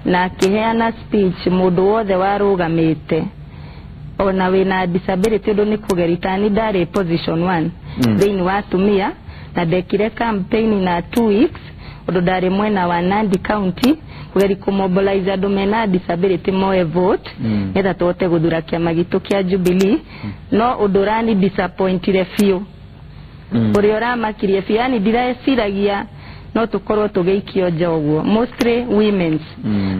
na akĩheana speech mũndũ wothe warũgamĩte ona wĩna disability. Ũndũ nĩ kũgerita ni ndarĩ position 1 thĩinĩ wa atumia na ndekire campaign na 2 weeks. Ũndũ ndarĩ mwena wa Nandi County kũgeri kũmobilize andũ mena disability moe vote nĩgetha tũhote gũthura kĩama gitũ kĩa Jubilee. No ũndũ ũrani disappointire biũ ũrĩa ũramakirie biũ, yani ndireciragia no tũkorwo tũgĩikio nja ũguo. Mostly women's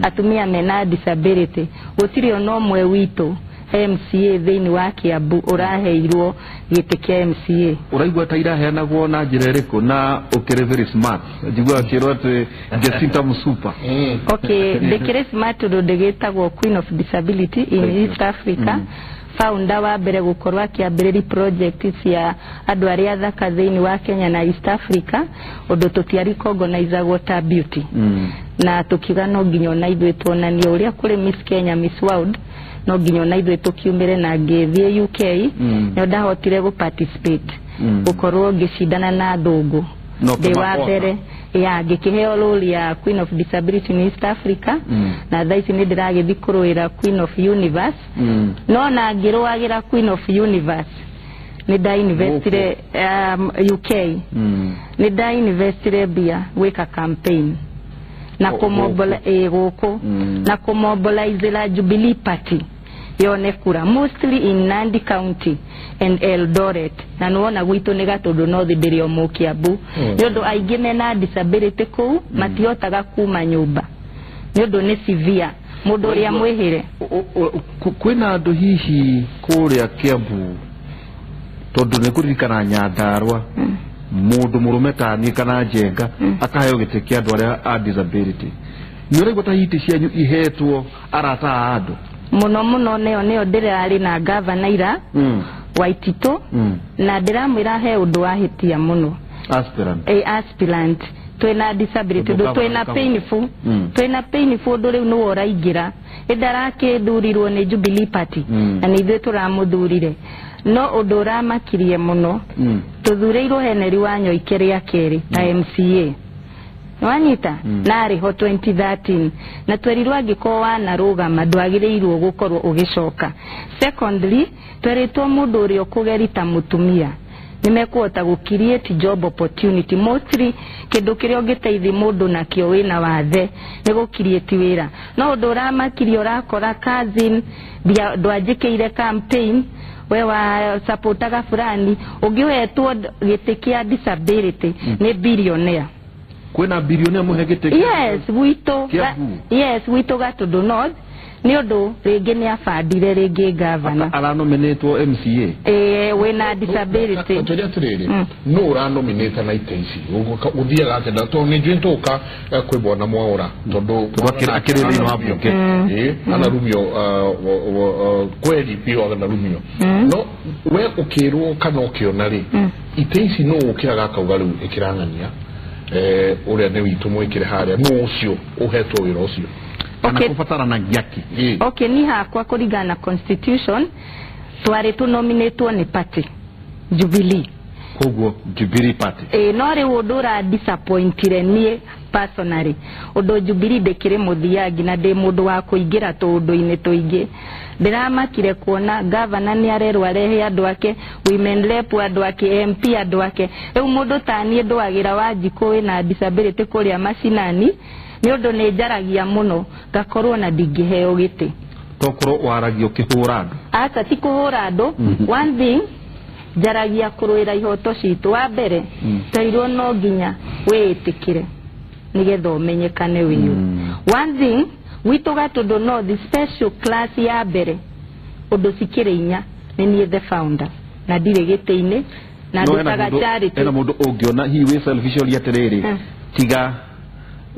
atumia mena disability gũtirĩ ona ũmwe witũ MCA thĩinĩ wa Kiambu ũraheirwo gĩtĩ kĩa MCA. Ũraigua ta iraheanagwo na njĩra ĩrĩkũ na ũkĩrĩ very smart? Njigua akĩrwo atĩ Jacinta Msupa. Ndĩkĩrĩ smart tondũ ndĩgĩtagwo Queen of Disability in East Africa. Founder wa mbere gũkorwo akĩambĩrĩria project cia andũ arĩa athaka thĩinĩ wa Kenya na East Africa. Ũndũ tũtiarĩ organizagwo ta beauty na tũkiuga no nginya ona ithuĩ tuonanie ũrĩa kũrĩ Miss Kenya, Miss World no nginya ona ithuĩ tũkiumĩre na ngĩthiĩ UK no ndahotire gũparticipate gũkorwo ngĩcindana na athũngũ ndĩ wa mbere ngĩkĩheo role ya Queen of Disability in East Africa na thaa ici nĩ ndĩragĩthiĩ kũrũĩra Queen of Universe. No na ngĩrũagĩra Queen of Universe nĩ ndainvestire UK nĩ ndainvestire mbia gwĩka campaign na kũmobilize la Jubilee Party yone kura mostly in Nandi County and Eldoret na nuona gwitũ nĩ Gatundu North ndĩrĩ o Kiambu nĩ ũndũ aingĩ mena disability kũu matihotaga kuma nyũmba nĩ ũndũ nĩ severe mũndũ ũrĩa mwĩhĩre. Kwĩna andũ hihi kũrĩa Kiambu tondũ nĩ kũririkana Nyandarua mũndũ mũrũme ta niĩ kana Njenga akaheo gĩtĩ kĩa andũ arĩa a disability. Nĩ ũraigua ta hiti cianyu ihetwo arata a andũ mũno nĩyo ndĩrarĩ na governor ira Waititũ na ndĩramwĩra he ũndũ wahĩtia mũno aspirant twĩna disability twĩna painful ũndũ rĩu nĩwe ũraingĩra ndarakĩthurirwo nĩ Jubilee Party na nĩ ithuĩ tũramũthurire. No ũndũ ũramakirie mũno tũthurĩirwo Henry Wanyoi rĩa kerĩ ta MCA wanyita na arĩho 2013 na twerirwo angĩkorwo wanarũgama ndwagĩrĩirwo gũkorwo ũgĩcoka. Secondly tweritwo mũndũ ũrĩa ũkũgerita mũtumia nimekuhota gũcreate job opportunity mostly kĩndũ kĩrĩa ũngĩteithia mũndũ nakĩo wĩna wathe nĩ gũcreate wĩra. No ũndũ ũramakirie ũrakora cousin ndwanjĩkĩire campaign we wa supportaga fulani ũngĩhetwo gĩtĩ kĩa disability nĩ billionaire. Kwĩna billionaire mũhe gĩtĩ witũ Gatundu North nĩ ũndũ rĩngĩ nĩ abandire rĩngĩ governor aranominatwo MCA wĩna disability. Tũrĩa tũrĩrĩ no ũranominata na itĩ ici ũthiaga atenda tondũ nĩ njũĩ tũka kwĩbona Mwaura tondũ akĩrĩ thĩinĩ wa mbunge ana rumio kweli pio na rumio no we ũkĩrwo kana ũkĩona rĩ itĩ ici no ũkĩraga kauga rĩu ĩkĩrang'ania ũrĩa nĩ witũ mwĩkĩre harĩa no ũcio ũhetwo wĩra ũcio anakufatana yaki. Ni hakwa kũringana na constitution twarĩ tũnominatwo nĩ party Jubilee koguo Jubilee Party no rĩu ũndũ ũra disappointire niĩ personally odo Jubilee ndekire muthiangi na ndi mundu wa kuingira tundu-ini tuingi ndiramakire kuona governor ni arerwo arehe andu ake women rep andu ake MP andu ake riu mundu tani ndwagira Wanjiku na disability kuria macinani ni undu ni njaragia muno ngakorwo na ndingiheo giti tokorwo waragio kihura andu ata ti kuhura andu one thing njaragia kuruira ihoto citu wa mbere tairwo no nginya witikire nigetha umenyekane wiyu one thing witu gatundu no the special class ya mbere undu cikire inya ni nie the founder na ndire giti-ini na ndutaga charity ena mundu ungiona he we selfishly atiriri tiga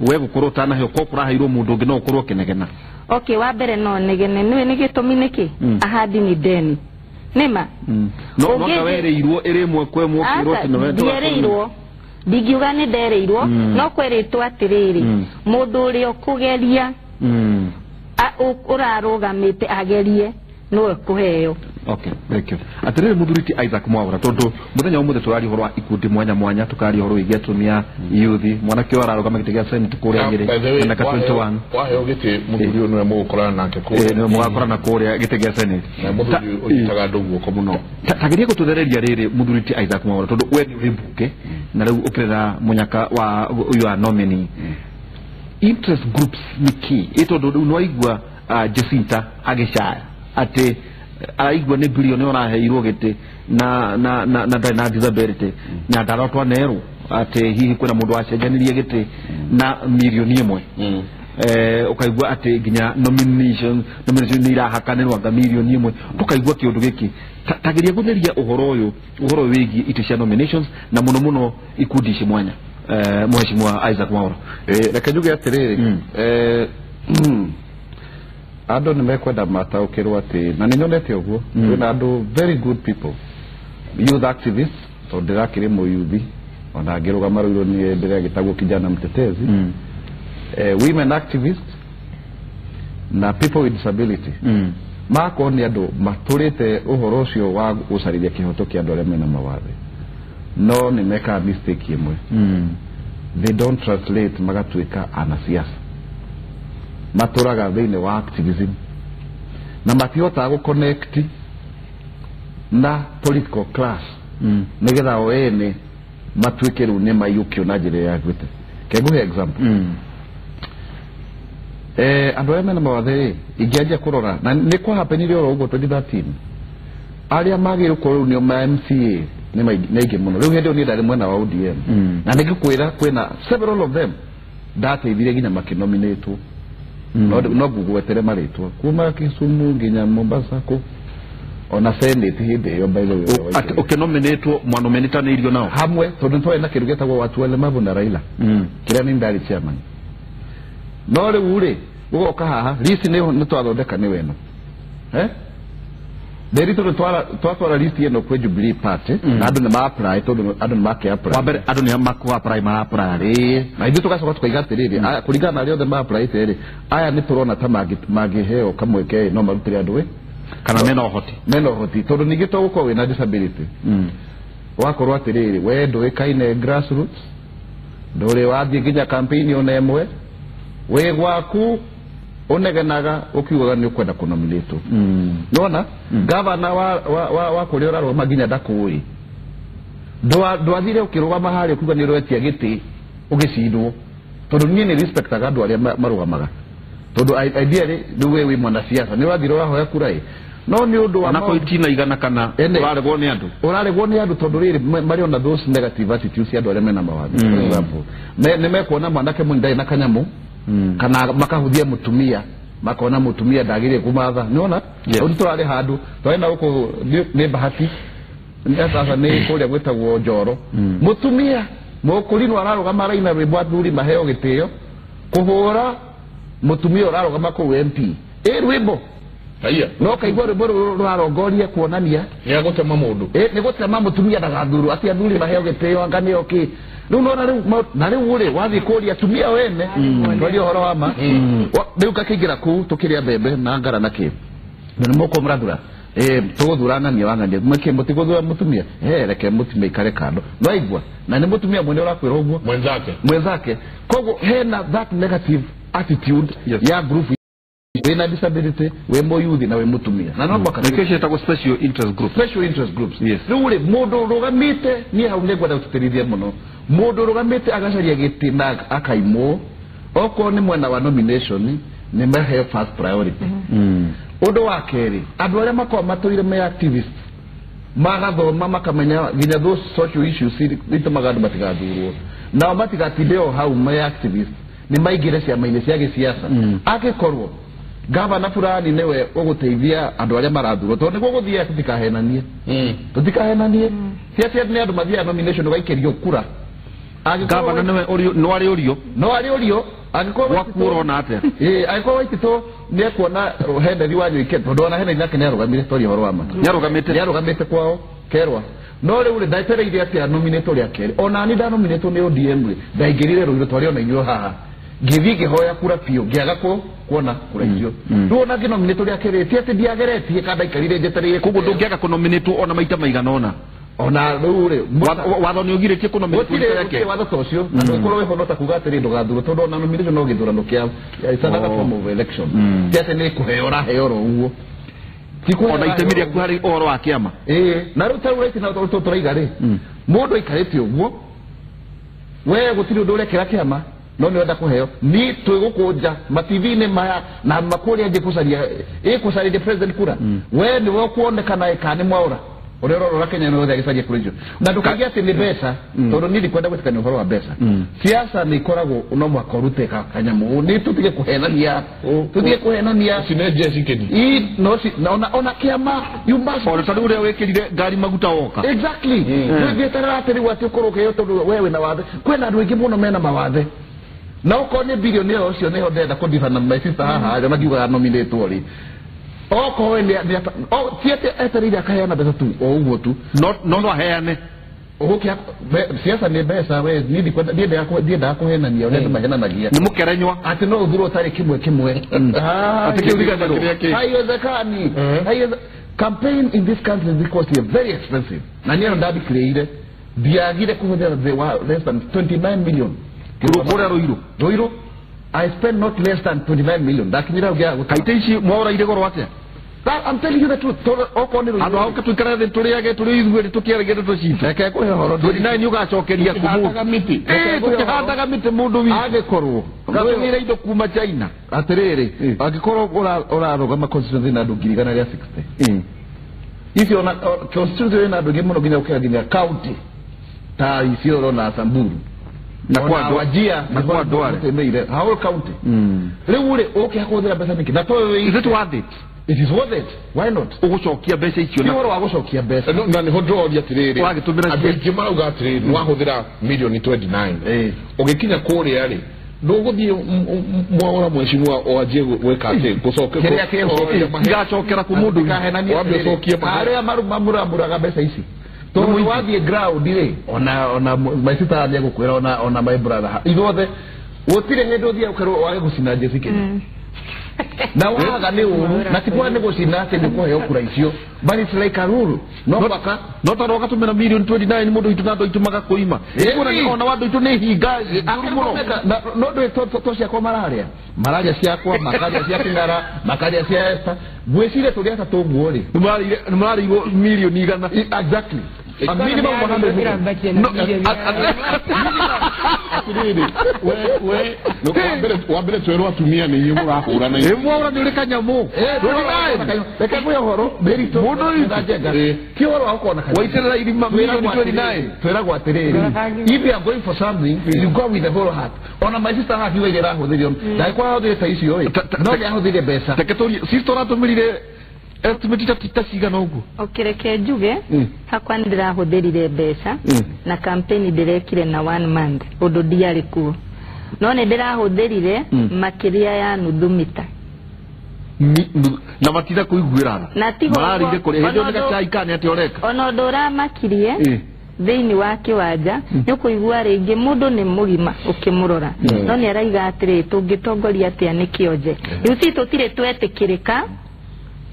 we gukorwo tanahe ko kurahairwo mundu ungi no kurwo kinegena okay wa mbere no negene niwe nigitumi niki ahadi ni deni nima no no wereirwo iri mwe kwe mwe kirwo tino wereirwo ndigiuga ni ndereirwo no kweritwo atiriri mundu uri okugeria urarugamite agerie no kuheo okay thank you atiriri muthuriti Isaac Mwaura tondu muthenya umuthe turari horo wa ikundi mwanya mwanya tukari horo wigia tumia youth mwana kio ararugama gitege senate kuria ngiri na ka 21 wahe ugiti muthuri onu mugukorana nake ko no mugakorana kuria gitege senate na muthuri uyitaga ndugu ko muno tagirie gututhereria riri muthuriti Isaac Mwaura tondu we ni rimbuke na riu ukirera munyaka wa uyu a nominee interest groups ni key itondo nwaigwa Jacinta agicaya ati aigwa ni bilioni oraheirwo giti na disability na ndarotwa nero ati hihi kwina mundu acenjanirie giti na milioni imwe ukaigwa ati ginya nomination irahakanirwa nga milioni imwe tukaigwa kiundu giki tagiria gutheria uhoro wigi itisha nominations na muno ikundi ci mwanya mheshimiwa Isaac Mwaura reke njuge atiriri andu nimekwenda mataukirwo ati na ninyonete uguo wina andu very good people youth activists to ndirakire mu youth ona ngirugama ruiro ni ndire gitagwo kijana mtetezi women activists na people with disability mako ni andu maturite uhoro ucio wa gucarithia kihoto kia andu aria mena mawathe no nimeka mistake imwe they don't translate magatuika anasiasa maturaga thini wa activism na matihota gu connect na political class nigetha wene matuike riu ni mayukio na njira ya gwite keguhe example andu aria mena mawathe ingianjia kurora na ni kwa hapenire oro uguo 2013 aria magire ko ni ma MCA ni maige muno riu hindi ni ndari mwena wa ODM na nigikwira kwina several of them ndateithire ginya makinominatwo no gugwetere maritwa kuma Kisumu nginya Mombasa ko ona senate hindi yo by the way ati ukinominatwo mwanominatanirio nao hamwe tondu twaina kirugeta gwa watu wale mabu na Raila kiria ni ndari chairman no riu ugoka haha list ni twathondeka ni weno derito twatwara list yeno kwa Jubilee party na andu ni ma apply tondu andu ni make apply wabere andu ni makwa apply ma apply na ithu tugacoka tukaiga tiriri kuringana na riothe ma apply tiriri aya ni turona ta magiheo kamweke no marutire andu kana mena hoti tondu ningi to guko wina disability wakorwo atiriri we nduikaine grassroots nduri wathie nginya campaign ona emwe we gwaku unegenaga ukiugaga ni ukwenda kunominate nona governor wa kuria ro maginya ndakui ndwathire ukirugama hari kuga ni rwetia giti ugicindwo tondu ni respectaga andu aria marugamaga tondu ideally ni we mwana siasa ni wathire wahoya kurai no ni undu wa nako itina igana kana uraregwo ni andu tondu riri mari ona those negative attitudes andu aria mena mawathe for example ne mekuona mwanake mundai na kanyamu kana makahuthia mutumia makona mutumia ndagire kumatha niona undi turari handu twaina uko ni bahati sasa ni kuria gwetagwo njoro mutumia mukurinwa ararugama raina rwimbo athuri maheo gitio kuhura mutumia urarugama ku MP rwimbo aiya no kaigwa rwimbo rurarongoria kuonania ni gutema mundu ni gutema mutumia ndagathuru ati athuri maheo gitio angane oki riu nona riu na riu ri wathi kuria tumia wene twali horo wa ma riu kakingira ku tukiria bebe na ngara na ki ni moko mrathura tuguthurana ni wangania make mutiguthura mutumia reke mutumia ikare kando no igwa na ni mutumia mwene urakwira uguo mwenzake kogo hena that negative attitude ya group wena disability we mo youth na we mutumia na nomba kana kesho itakuwa special interest groups yes rule mundu rugamite ni haune gwada tutirithia muno mundu rugamite agacaria gitina akaimo oko ni mwana wa nomination ni mahe first priority undu wa keri andu aria makwa maturire me activists magathoma makamenya ginya those social issues nito magadu matigathurwo na matigatindeo hau me activists ni maigire cia maine cia gisiasa agikorwo gavana fulani newe uguteithia andu aria marathurwo to niguo guthia tutikahenanie cia ni andu mathia nomination gaikirio kura gavana newe no ari urio agikorwo wakuro na ate agikorwo waitito ni kuona Henry wanyu iketo ndona Henry nake ni arugamire story horo ama yarugamite kwao kerwa no ri uri ndaitereire atia nominate ria keri ona ni da nominate ni ODM ndaigirire ruiro twari ona inyo haha ngithige hoya kura pio ngiaga kuona kura icio tuona ngino nominate ria keri ati ndiageretie kada ikarire njetereire kugo ndungiaga kunominate ona maita maigana ona rure watho ni ugire tie kunominate yake watho tocio na ndukorwo we honota kuga atiri ndugathuro tondu ona nominate no githurano kia isana form of election ati ni kuheora heoro uguo ona itemiria ku hari oro wa kiama na ruta ureti na turaiga ri mundu ikarete uguo we gutiri undu urekera kiama no ni wenda kuheo ni twigukunja mativi-ini maya na makuria nje kusaria the president kura we ni wo kuonekana ikani mwaura urero Kenya no gicaria kuri jo na ndukagia ati ni besa tondu ni ndikwenda gwetikania uhoro wa besa siasa ni koragwo no mwaka uruteka kanyamu ni tutige kuhenania sineje sikeni no si ona kiama you must for tondu ure wekirire ngari maguta woka exactly we getara atiri wati ukoroke yo tondu wewe na wathe kwena andu ingi muno mena mawathe na ukone bilioni ucio neho ndenda kudivana my sister haha aria magiuga nominate ori oko we ni tiete eterire akaheana besa tu uguo tu no aheane ugukia siasa ni besa we nidi kwenda ndienda kuhenania ule mahenanagia ni mukerenywa ati no uthuro tari kimwe ati kiuliga haiwezekani campaign in this country is very expensive na niyo ndabi create diagire kuhudera less than 29 million kurukora roiro I spend not less than 29 million dakinyira ugia kaiteishi mwaura ire goro atia I'm telling you the truth okoni roiro ado akatukara the turiage turi izwe tukiarege tushita eke ko horo 29 ugacokeria kumu miti tukihandaga miti mundu wi agikorwo gatumira indo kuma China atiriri agikorwo urarugama constituency na ndugirigana ria 60 ici ona constituency na ndugimuno ginya ukiaginya county ta Isiolo na Samburu na kwa wajia na kwa doare temeire how county leure okay hakothera pesa mingi na to is it worth it why not ugucokia pesa icio na woro agucokia pesa na ni hodro ya tiriri wagitumira abengi marauga tiriri no ahuthira milioni 29 ugikinya kuri yari nduguthie mwaora mweshimwa oaje gweka ati gucoke ngacokera ku mundu wambe cokie aria marumamura pesa ici to wathie ground ri ona my sister athie gukwira ona my brother igothe utire hendo thia ukarwo wage gucina Jessica na waga ni uru na tikwa ni gucina ati ni kuheo kura icio but it's like a rule no baka no taroga tumena million 29 mundu itunado itumaga kuima kuna ni ona wadu itu ni hinga no do to cia kwa malaria ciakwa makaria cia kingara makaria cia esta gwicire turi ata tunguori numari million igana exactly a minimum 100 million we wabere twero atumia ni yimu rahura na mwaura ni kanyamu reka kuya horo berito mundu ndajenga kioro akona kana waiterera irima million 29 twera gwa tiriri if you are going for something you go with the whole heart ona my sister hafi we ra hothirio dai kwa hothirio taisi oi no ya hothirio besa teketori sister atumirire estimate titaciga nogu okireke njuge hakwa ndirahũthĩrire mbeca na campaign ndirekire na 1 month undu ndiarĩ kuo no nĩ ndĩrahũthĩrire makĩria ya nuthu mita na matira kuiguirana mararire kuri hindo ni gachai kane ati oreka ona ũndũ ũramakirie thĩinĩ wa kĩwanja nĩ kũigua rĩngĩ mũndũ nĩ mũgima ũkĩmũrora no nĩ araiga atĩrĩ tũngĩtongoria atĩa nĩ kĩonje rĩu si tũtirĩ twetĩkĩrĩka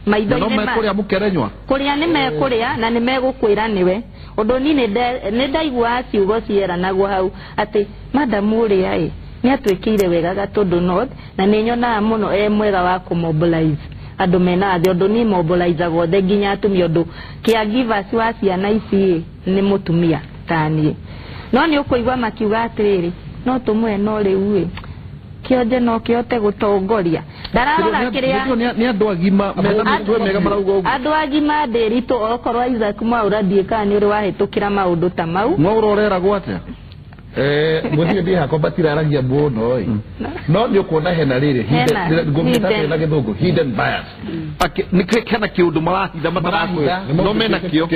maitho no mekuria mukerenywa kuria ni mekuria na ni megukwira niwe undu ni ndaigua ciugo cieranagwo hau ati madam uria ni atwikire wega gatundu north na ni nyonaga muno mwega wa kumobilize andu mena thĩ undu ni mobilize gothe nginya atumia undu caregivers wa ciana ici ni mutumia tani no ni ukuigwa makiuga atiriri no tumwe no riu kionje no kiote gutongoria ndararora kiria ni andu agima mega marauga uguo andu agima ndiritu okorwo Isaac Mwaura ndiika ni uri wahitukira maundu ta mau Mwaura urera gwate muthie ndi hakwa batiraragia muno no ni ukuona hena riri ngumita na githungu hidden bias ni kana kiundu marahitha matarakwira no mena kio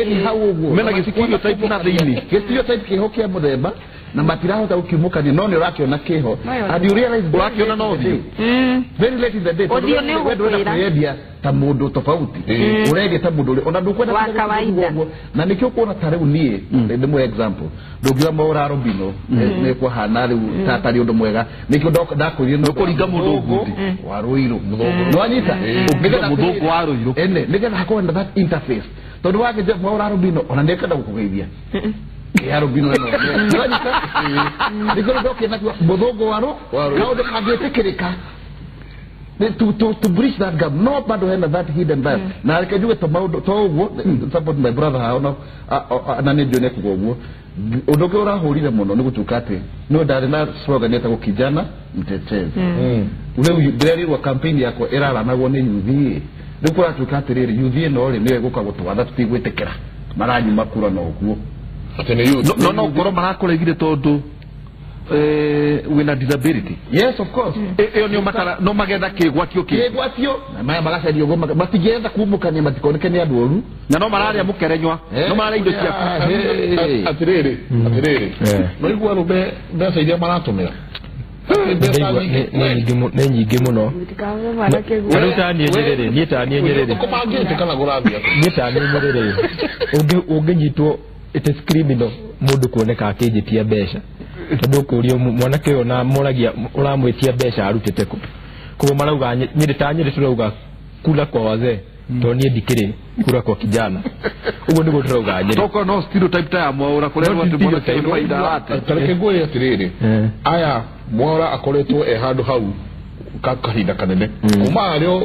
ni hau uguo mena gicikio type na thiini gicikio type kiho kia muthemba na matirahota ukimukania no ni urakiona kiho and you realize urakiona no thio very late in the day odio ni ukwira ta mundu tofauti urege ta mundu ona ndukwenda na nikio kuona tareu nie ndemu example ndugira Mwaura Robino ne kwa hanari tatari undu mwega nikio ndakurie no kuringa mundu ngundi wa ruiru muthugu no anyita ukigenda muthugu wa ruiru ene nikenda hakwenda that interface tondu wake Mwaura Robino ona ndekenda gukugeithia ya Robino no nikio ndoke na muthugu waro kaude kagetekereka to bridge that gap no bado hena that hidden bias na alikajuga to uguo support my brother haona na ne jone kuguo undoke urahurire muno ni gutukate no ndari na slogan yeta kijana mtetezi ule ndirirwa campaign yako iraranagwo ni yuthie ndikura tukate riri yuthie no ri niwe guka gutwatha tutigwitikira maranyu makura no guo atene youth no ngoro marakuregire tondu wina disability yes of course eo ni matara no magetha kigwatio na maya magacario go matigetha kumukania matikonekane andu oru na no mararia mukerenywa no mararia indo cia atiriri no igwa rube mbeca iria maratumira ne nyingi muno ni tani nyerere kumangite kana gurathia ni tani nyerere unginyitwo it is criminal mundu kuoneka akijitia mbeca tondu kurio mwanake ona moragia uramwitia mbeca arutete ku kugo marauga nyiri turauga kula kwa wazee to nie dikire kula kwa kijana ugo ndigo turauga nyiri toko no stereotype ta Mwaura kurerwa ati mwanake ni faida ate tareke ngoye atiriri aya Mwaura akoretwo handu hau kahinda kanene kuma ario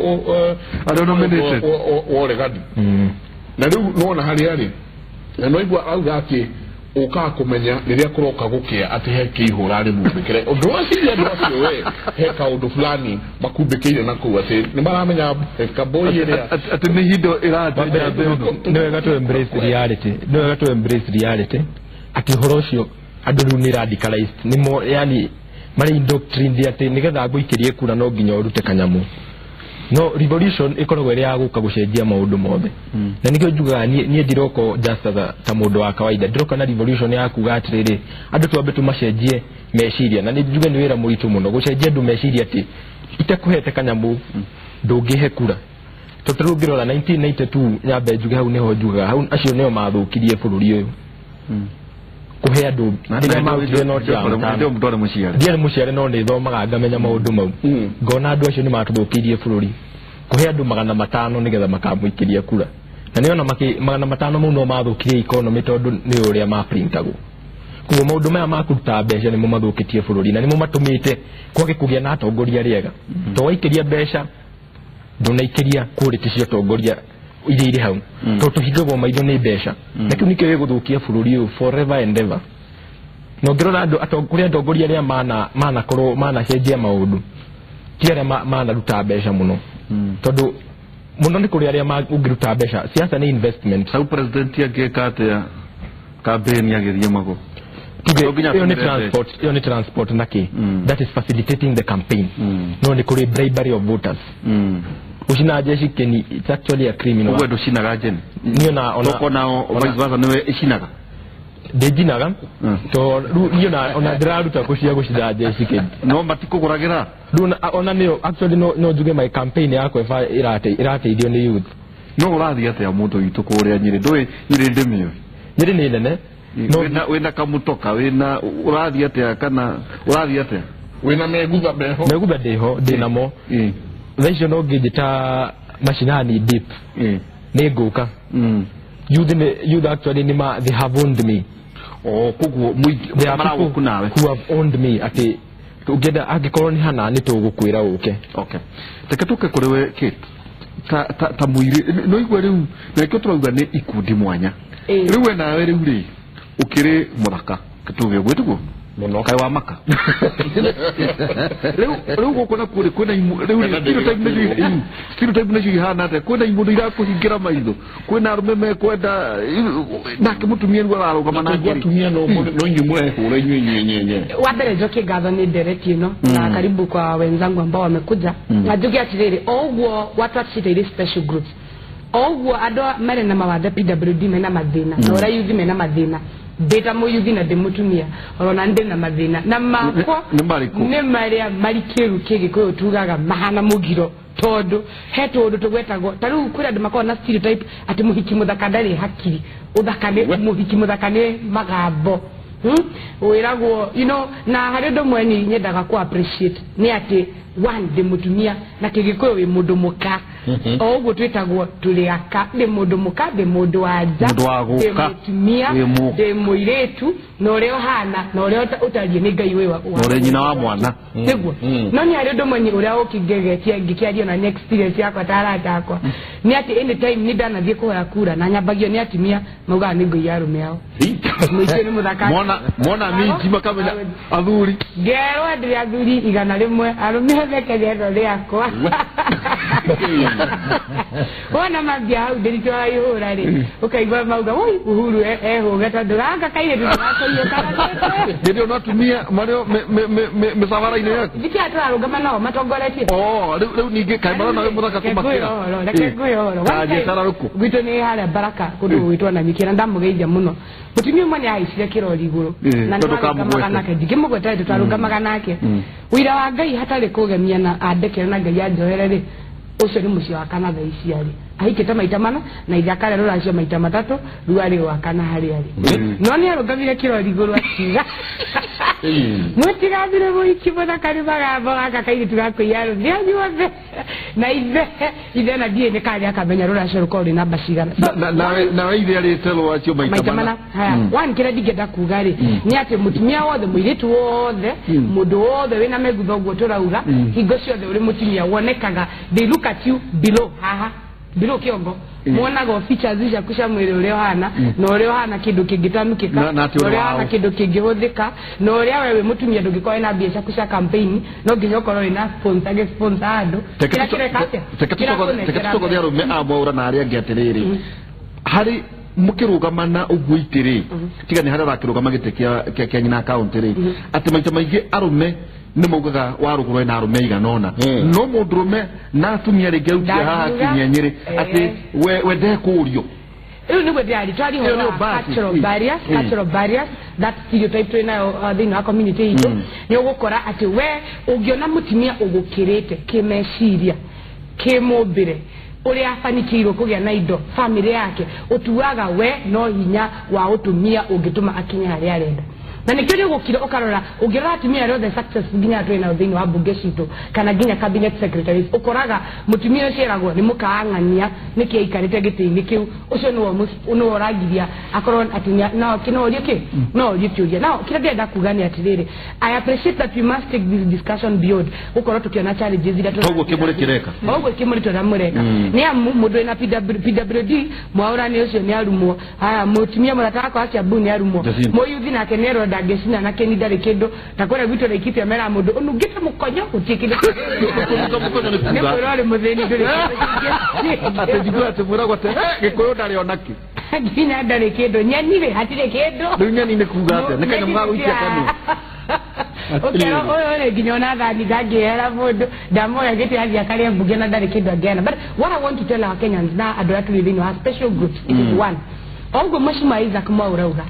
nominated ore gadi na riu nona hari ari na no igwa auga ati uka kumenya riria kuroka gukia ati he kihura ri mubikire undu waciria ndu acio we he kaundu fulani makumbikire na ku ati ni maramenya kaboi ria ati ni hindo irateja no wega to embrace reality ati horocio andu ni radicalized ni mo yani mari indoctrined ati nigetha guikirie kura no nginya urute kanyamu no revolution ikoragwo iri ya guka gucenjia maundu mothe na nikio njugaga nie ndiroko just ta mundu wa kawaida ndiroka na revolution ya kuga atiriri andu twambe tumacenjie meciria na njuge ni wira muritu muno gucenjia andu meciria ati itakuhete kanyamu ndungihe kura tutirugirora 1992 nyambe njuge hau niho njugaga hau acio nio mathukirie bururi uyu kuhe andu ndiga mawire no ndio mutore muciare ndiye muciare no ni thomaga ngamenya maundu mau ngona andu acio ni matuthukirie bururi kuhe andu 500 nigetha makamuikiria kura na niona magana 500 mau no mathukirie economy tondu ni uria ma printagwo kuo maundu maya makuruta mbeca ni mo mathukitie bururi na ni mo matumite kwage kugia na atongoria riega to waikiria mbeca ndunaikiria quality cia atongoria iria iri hau to tuhigagwo maitho ni mbeca na kiu nikio giguthukia bururi uyu forever and ever no ngirona andu atongoria atongoria ria mana korwo mana cenjia maundu tiare mana ruta mbeca muno tondu muno ni kuri aria ungiruta mbeca siasa ni investment sau president yake ya campaign yagerie mago iyo ni transport naki that is facilitating the campaign no ni kuri bribery of voters ushina jeshi keni it's actually a criminal wewe dushinaga jeni niyo na ona vice versa niwe ishinaga dejinaga to niyo na ona diraruta kushida jeshi keni no matikuguragira ona niyo actually no juge my campaign yako irate idio ni youth no urathi ate ya mundu itu kuria nyiri ndoi nyiri ndemio nyiri ni nene no wena kamutoka wena urathi ate kana urathi ate wena megutha beho deho dinamo Thaicio no ngijita mashinani deep neguka youth actually they have owned me kugu they are people who have owned me ati ugenda agikorwo ni hana ni tugukwira uke okay tekatuke kuriwe Kate ta muiri no igwa riu na ikyo turauga ni ikundi mwanya riu nawe riu ri ukiri muthaka kituge gwitugo muno kai wa maka riu gukona kuri kwena riu stereotype na ji hana te kwena imundu ira kuhingira maitho kwena arume kwenda nake mutumia ni ararugama na ngiri mutumia no nyumwe hore nyenyenye wabere joke gatho ni direct na karibu kwa wenzangu ambao wamekuja na joke atiriri ogwo watu atire special groups ogwo ado mare na mawathe PWD mena mathina na ora yuthi mena mathina beta mo yuthi na demutumia orona ndi na mathina na mako ne maria marikiru kege ko tugaga mahana mugiro todo heto ndo tugwetago taru kuri andu makona stereotype ati muhiki muthaka ndari hakiri uthakane muhiki muthakane magabo wiragwo na hari ndo mweni nyendaga ku appreciate ni ati one demutumia na kigikoyo wi mundu muka ogwo twetagwo tuli aka de mundu muka de mundu aja demutumia de muiretu no leo hana no leo utalie ni ngai wewa ore nyina wa mwana tegwo no ni hari ndo mweni uria ukigegetia ngikiario na next experience yako tarata yako ni ati anytime ni dana thie kuhora kura na nyambagio ni atimia mauga ni ngai yarume yao mwiteni muthaka mona minji makamenya athuri gero ndiri athuri igana rimwe arume thekere ndo riakwa wana mabia hau ndiri twa ihura ri ukaigwa mauga woi uhuru eho tondu gaka kaire ndirakoiyo kana ndio natumia mario mesavara ine yako diki atarugama nao matongoretie leo ninge kaimara nawe muthaka kumakira ndakeguyoro kaje sararuku gwito ni hale baraka kundu gwitwa na nyikira ndamugeithia muno mutumia mwana aicire kirori iguru na ndakamaga nake ndikimugweta tutarugamaga nake wira wa ngai hatari kugemia na andekere na ngai anjohere ri ucio ni mucio wa kana tha iciari ahikite maita mana na ithakare ruracio maita matatu ruari wa kana hari ari no ni arugamire kirori iguru akiga mutigathire muiki bona kari magabo aka kairi tugakuiaro ndianyuothe na ithe na die ni kari akamenya ruracio rukori na bacigana na ithe ari telo acio maita mana one kira digenda kugari ni ati mutumia wothe muiritu wothe mundu wothe wina megutho gwo turauga hingo ciothe uri mutumia wonekaga they look at you below haha bilo kiongo muona go features cia kusha mwili ule hana no ule hana kindu kingitanukika no ule hana kindu kingihuthika no ule wewe mutumia ndugikoe na biacara kusha campaign no nginya ukorwo ina sponsor andu teketiko dia rume amora na aria ngiatiriri hari mukirugamana ugwitiri tiga ni hari rakirugama gite kia nyina account ri ati maita maingi arume ni mugaga warugurwe na arume iganona no mudrume na atumia ringi utia haha kinyenyiri ati we ndekurio iyo ni gwe ali twali hona cultural barriers that stereotype nayo thini wa community ito ni ugukora ati we ugiona mutimia ugukirite kimeciria kimubire uri afanikirwo kugia na indo family yake utuaga we no hinya wa utumia ugituma akinya hari arenda na nikiri gukira ukarora ugira atumia rothe success ginya twina thini wa bunge cito kana ginya cabinet secretary ukoraga mutumia ceragwo ni mukaangania niki ikarite gitini kiu ucio no oragiria akorwo atinya no kinorio ki no gituria no kira ndenda kugania atiriri I appreciate that we must take this discussion beyond ukorwo tukiona challenges ira togo kimuri kireka ogo kimuri turamureka ni amu mundu ina PWD mwaura ni ucio ni arumo haya mutumia murataka acia bu ni arumo moyuthi na kenero ndagecina na keni ndari kindu takora gwitu na ikipia mera mundu unugite mukonyo utikire ni kurore mutheni nduri ate jigwa ate muragwa te gikoyo ndari onaki ngina ndari kindu nyanire hatire kindu dunya ni kuga ate nekanya mwago itia kanu okero oyo ginyona thani gangihera mundu ndamoya gite athia kare mbuge na ndari kindu again but what I want to tell our Kenyans now adoratu within our special groups it is one ongo mashima Isaac Mwaurauga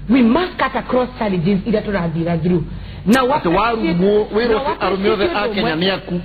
we must cut across challenges ila turathira through now what warumo wero arumio the Kenya niaku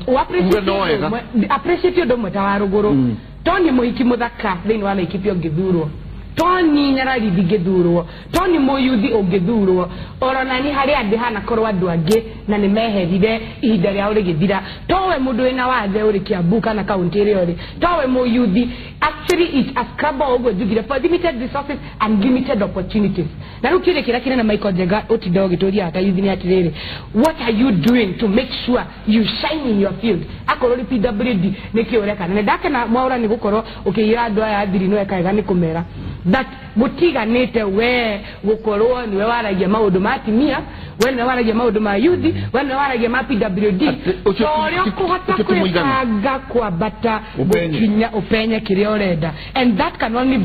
appreciate ndo mweta waruguru toni muhiki muthaka thini wa ikipio ngithurwo toni nyarari digeduro toni moyuthi ogeduro orona ni hari ande hana korwa andu ange na ni meherire ihinda ria uri githira towe mundu ina wathe uri Kiambu na county ri ori towe moyuthi actually it a scrabble over digire for limited resources and limited opportunities na rukire kira kina na Michael Jega otido gitoria ata yuthi ni atirere what are you doing to make sure you shine in your field akorori PWD nikioreka na ndake na mwaura ni gukorwo ukiyira andu aya thiri no ekaga ni kumera that mutiganite we gukorwo niwe waragia maundu matimia we niwe waragia maundu ma youth we niwe waragia ma PWD orio kuhota kwega kwa bata bukinya upenya kiria urenda and that can only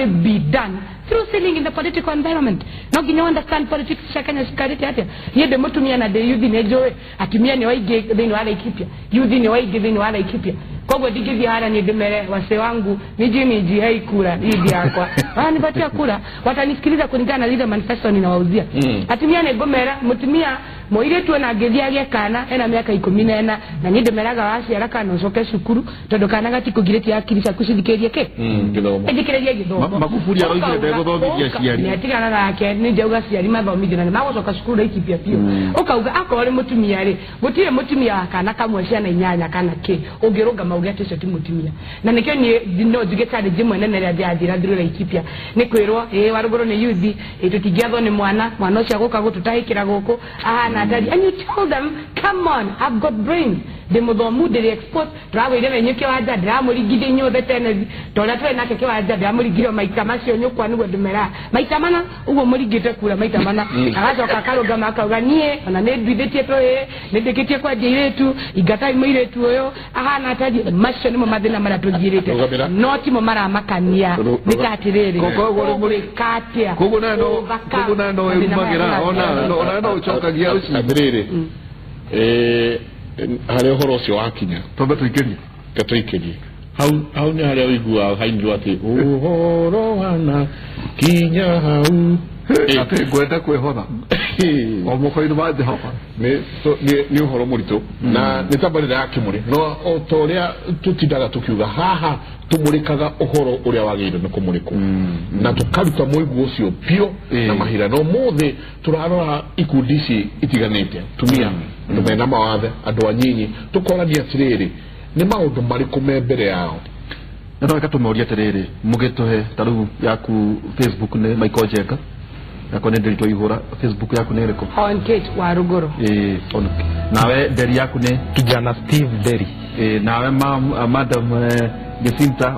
be done through selling in the political environment no ginya understand politics shakanya shikarite atia yede mutumia na the youth nejoe atumia ni waige thini wala ikipia youth ni waige thini wala ikipia kwa digithia hara ni demere wase wangu niji hai kura hii yakwa nipatia kura watanisikiliza kulingana na ile manifesto ninawauzia atumia ne gomera mutumia moire tu na gethia gekana ena miaka 14 na ni demeraga wasi haraka no soke shukuru todo kana gati kugireti akirisa kushidikerie ke edikerie githomo Magufuli aroigire ndego thomithia ciari ni atigana nake ni jauga ciari mathomithia na magocoka shukuru ikipia pio ukauga akore mutumia ri gutire mutumia kana kamwe ciana inyanya kana ke ungirunga maugete cio ti mutumia na nikyo ni no jigeta de jimwe nene ria jathira thirura ikipia ni kwirwo warugoro ni youth tutingiathwo ni mwana ucio agoka gututahikira guku ahana and you tell them, come on, I've got brains. The mudhomu they expose travel ile nyuke waja dramu ligide nyothe tene tola twe nake ke waja dramu ligiro maitamasio nyukwa nugo dumera maitamana ugo muligite kula maitamana agazo kakaroga makaganie ona ne bidetie to ne deketie kwa diretu igata imiretu oyo ahana ataji masho ni mamadina mara tugirete noti mo mara makania nikatirere kogo muri katia kogo nano umagira ona no uchokagia adirere hale horo cio wakinya tobe tuikerie hau ni hale uigua hainjwa ati horo wana kinya hau ate gwenda kwehotha o mukoino bathi hapa ni horo murito na nitabarira ya Kimuri no otoria tutindaga tukiuga haha tumurikaga uhoro uria wagire no kumuriko na tukaruta moigu ucio pio na mahira no mothe turarora ikundi ici itiganite tumia tumena mawathe andu anyinyi tukorania atiriri ni maundu mariku me mbere yao na reka tumoria atiriri mugituhe taru yaku Facebook ne Michael Jega yako ne ndiri toihura Facebook yaku ne reko Onket wa Rugoro onke nawe ndiri yaku ne kijana Steve Derry nawe madam Jacinta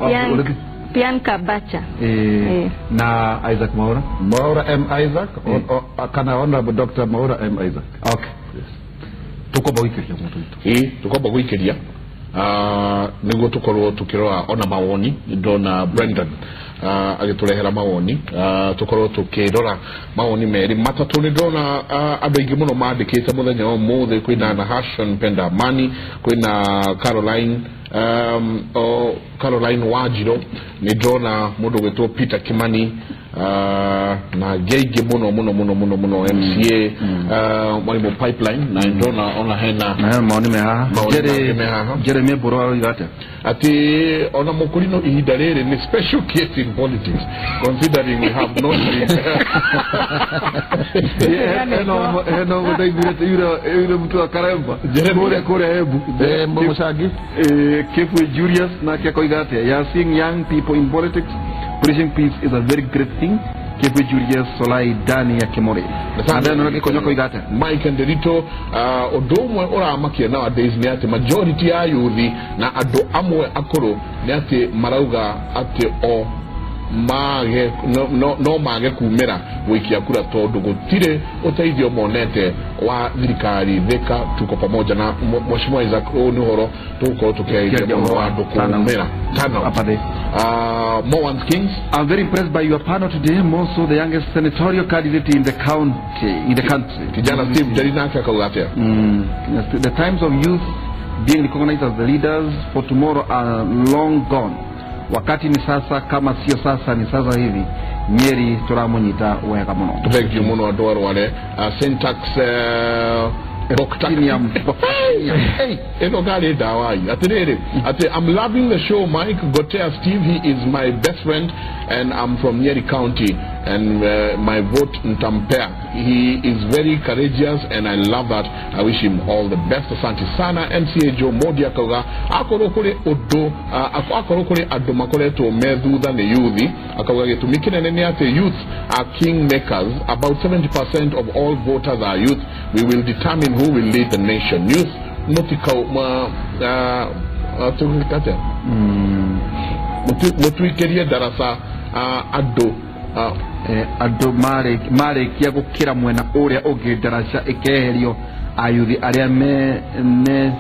Bianca Bacha na Isaac Maura M Isaac kana honorable Dr. Maura M Isaac okay tukoba wikiria mutu tukoba wikiria niguo tukorwo tukirora ona mawoni ndona Brendan agiturehera mawoni tukorwo tukirora mawoni meri matatu ni ndona andu aingi muno mandikite muthenya omuthe kwina na Hashon Penda Mani kwina Caroline Wajiro ni ndona mundu gwitwo Peter Kimani na geige muno MCA mwalimu pipeline na ndona ona hena maoni meha Jeremy Burwaro igate ati ona mukurino ihinda riri ni special case in politics considering we have no eno mudaigurete yule mtu akaremba Jeremy kore hebu musagi Kefu Julius na keko igate ya seeing young people in politics preaching peace is a very great thing. Kefu Julius Solai Dani ya Kimuri and no konyoko igate Mike and Derito odomwe ora makia nowadays ni ati majority ya youth na ado amwe akoro ni ati marauga ati o mage no mage kumera wikia kura tondu gutire uteithio monete wa thirikari theka tuko pamoja na mheshimiwa Isaac Inooro tuko tukiaidia mwandu kumera tano apade Mowan Kings. I'm very impressed by your panel today, more so the youngest senatorial candidate in the country kijana Steve Jarinaka kaugatia the times of youth being recognized as the leaders for tomorrow are long gone. Wakati ni sasa, kama sio sasa ni sasa hivi. Nyeri turamunyita wega muno. Thank you muno adoro wale syntax Boctinium. Hey, I'm loving the show, Mike. Gotea Steve, he is my best friend, and I'm from Nyeri County, and my vote Ntampea. He is very courageous, and I love that. I wish him all the best. Asante sana. NCA Joe Modi akoga akorokore odo akorokore adomakore to medhuda ne youth akoga getumikine nene ate youth are king makers. About 70% of all voters are youth. We will determine who will lead the nation. Youth mutikau tukate mutuikerie darasa ado mare kia gukira mwena uria ugi darasa ikeherio ayuthi aria me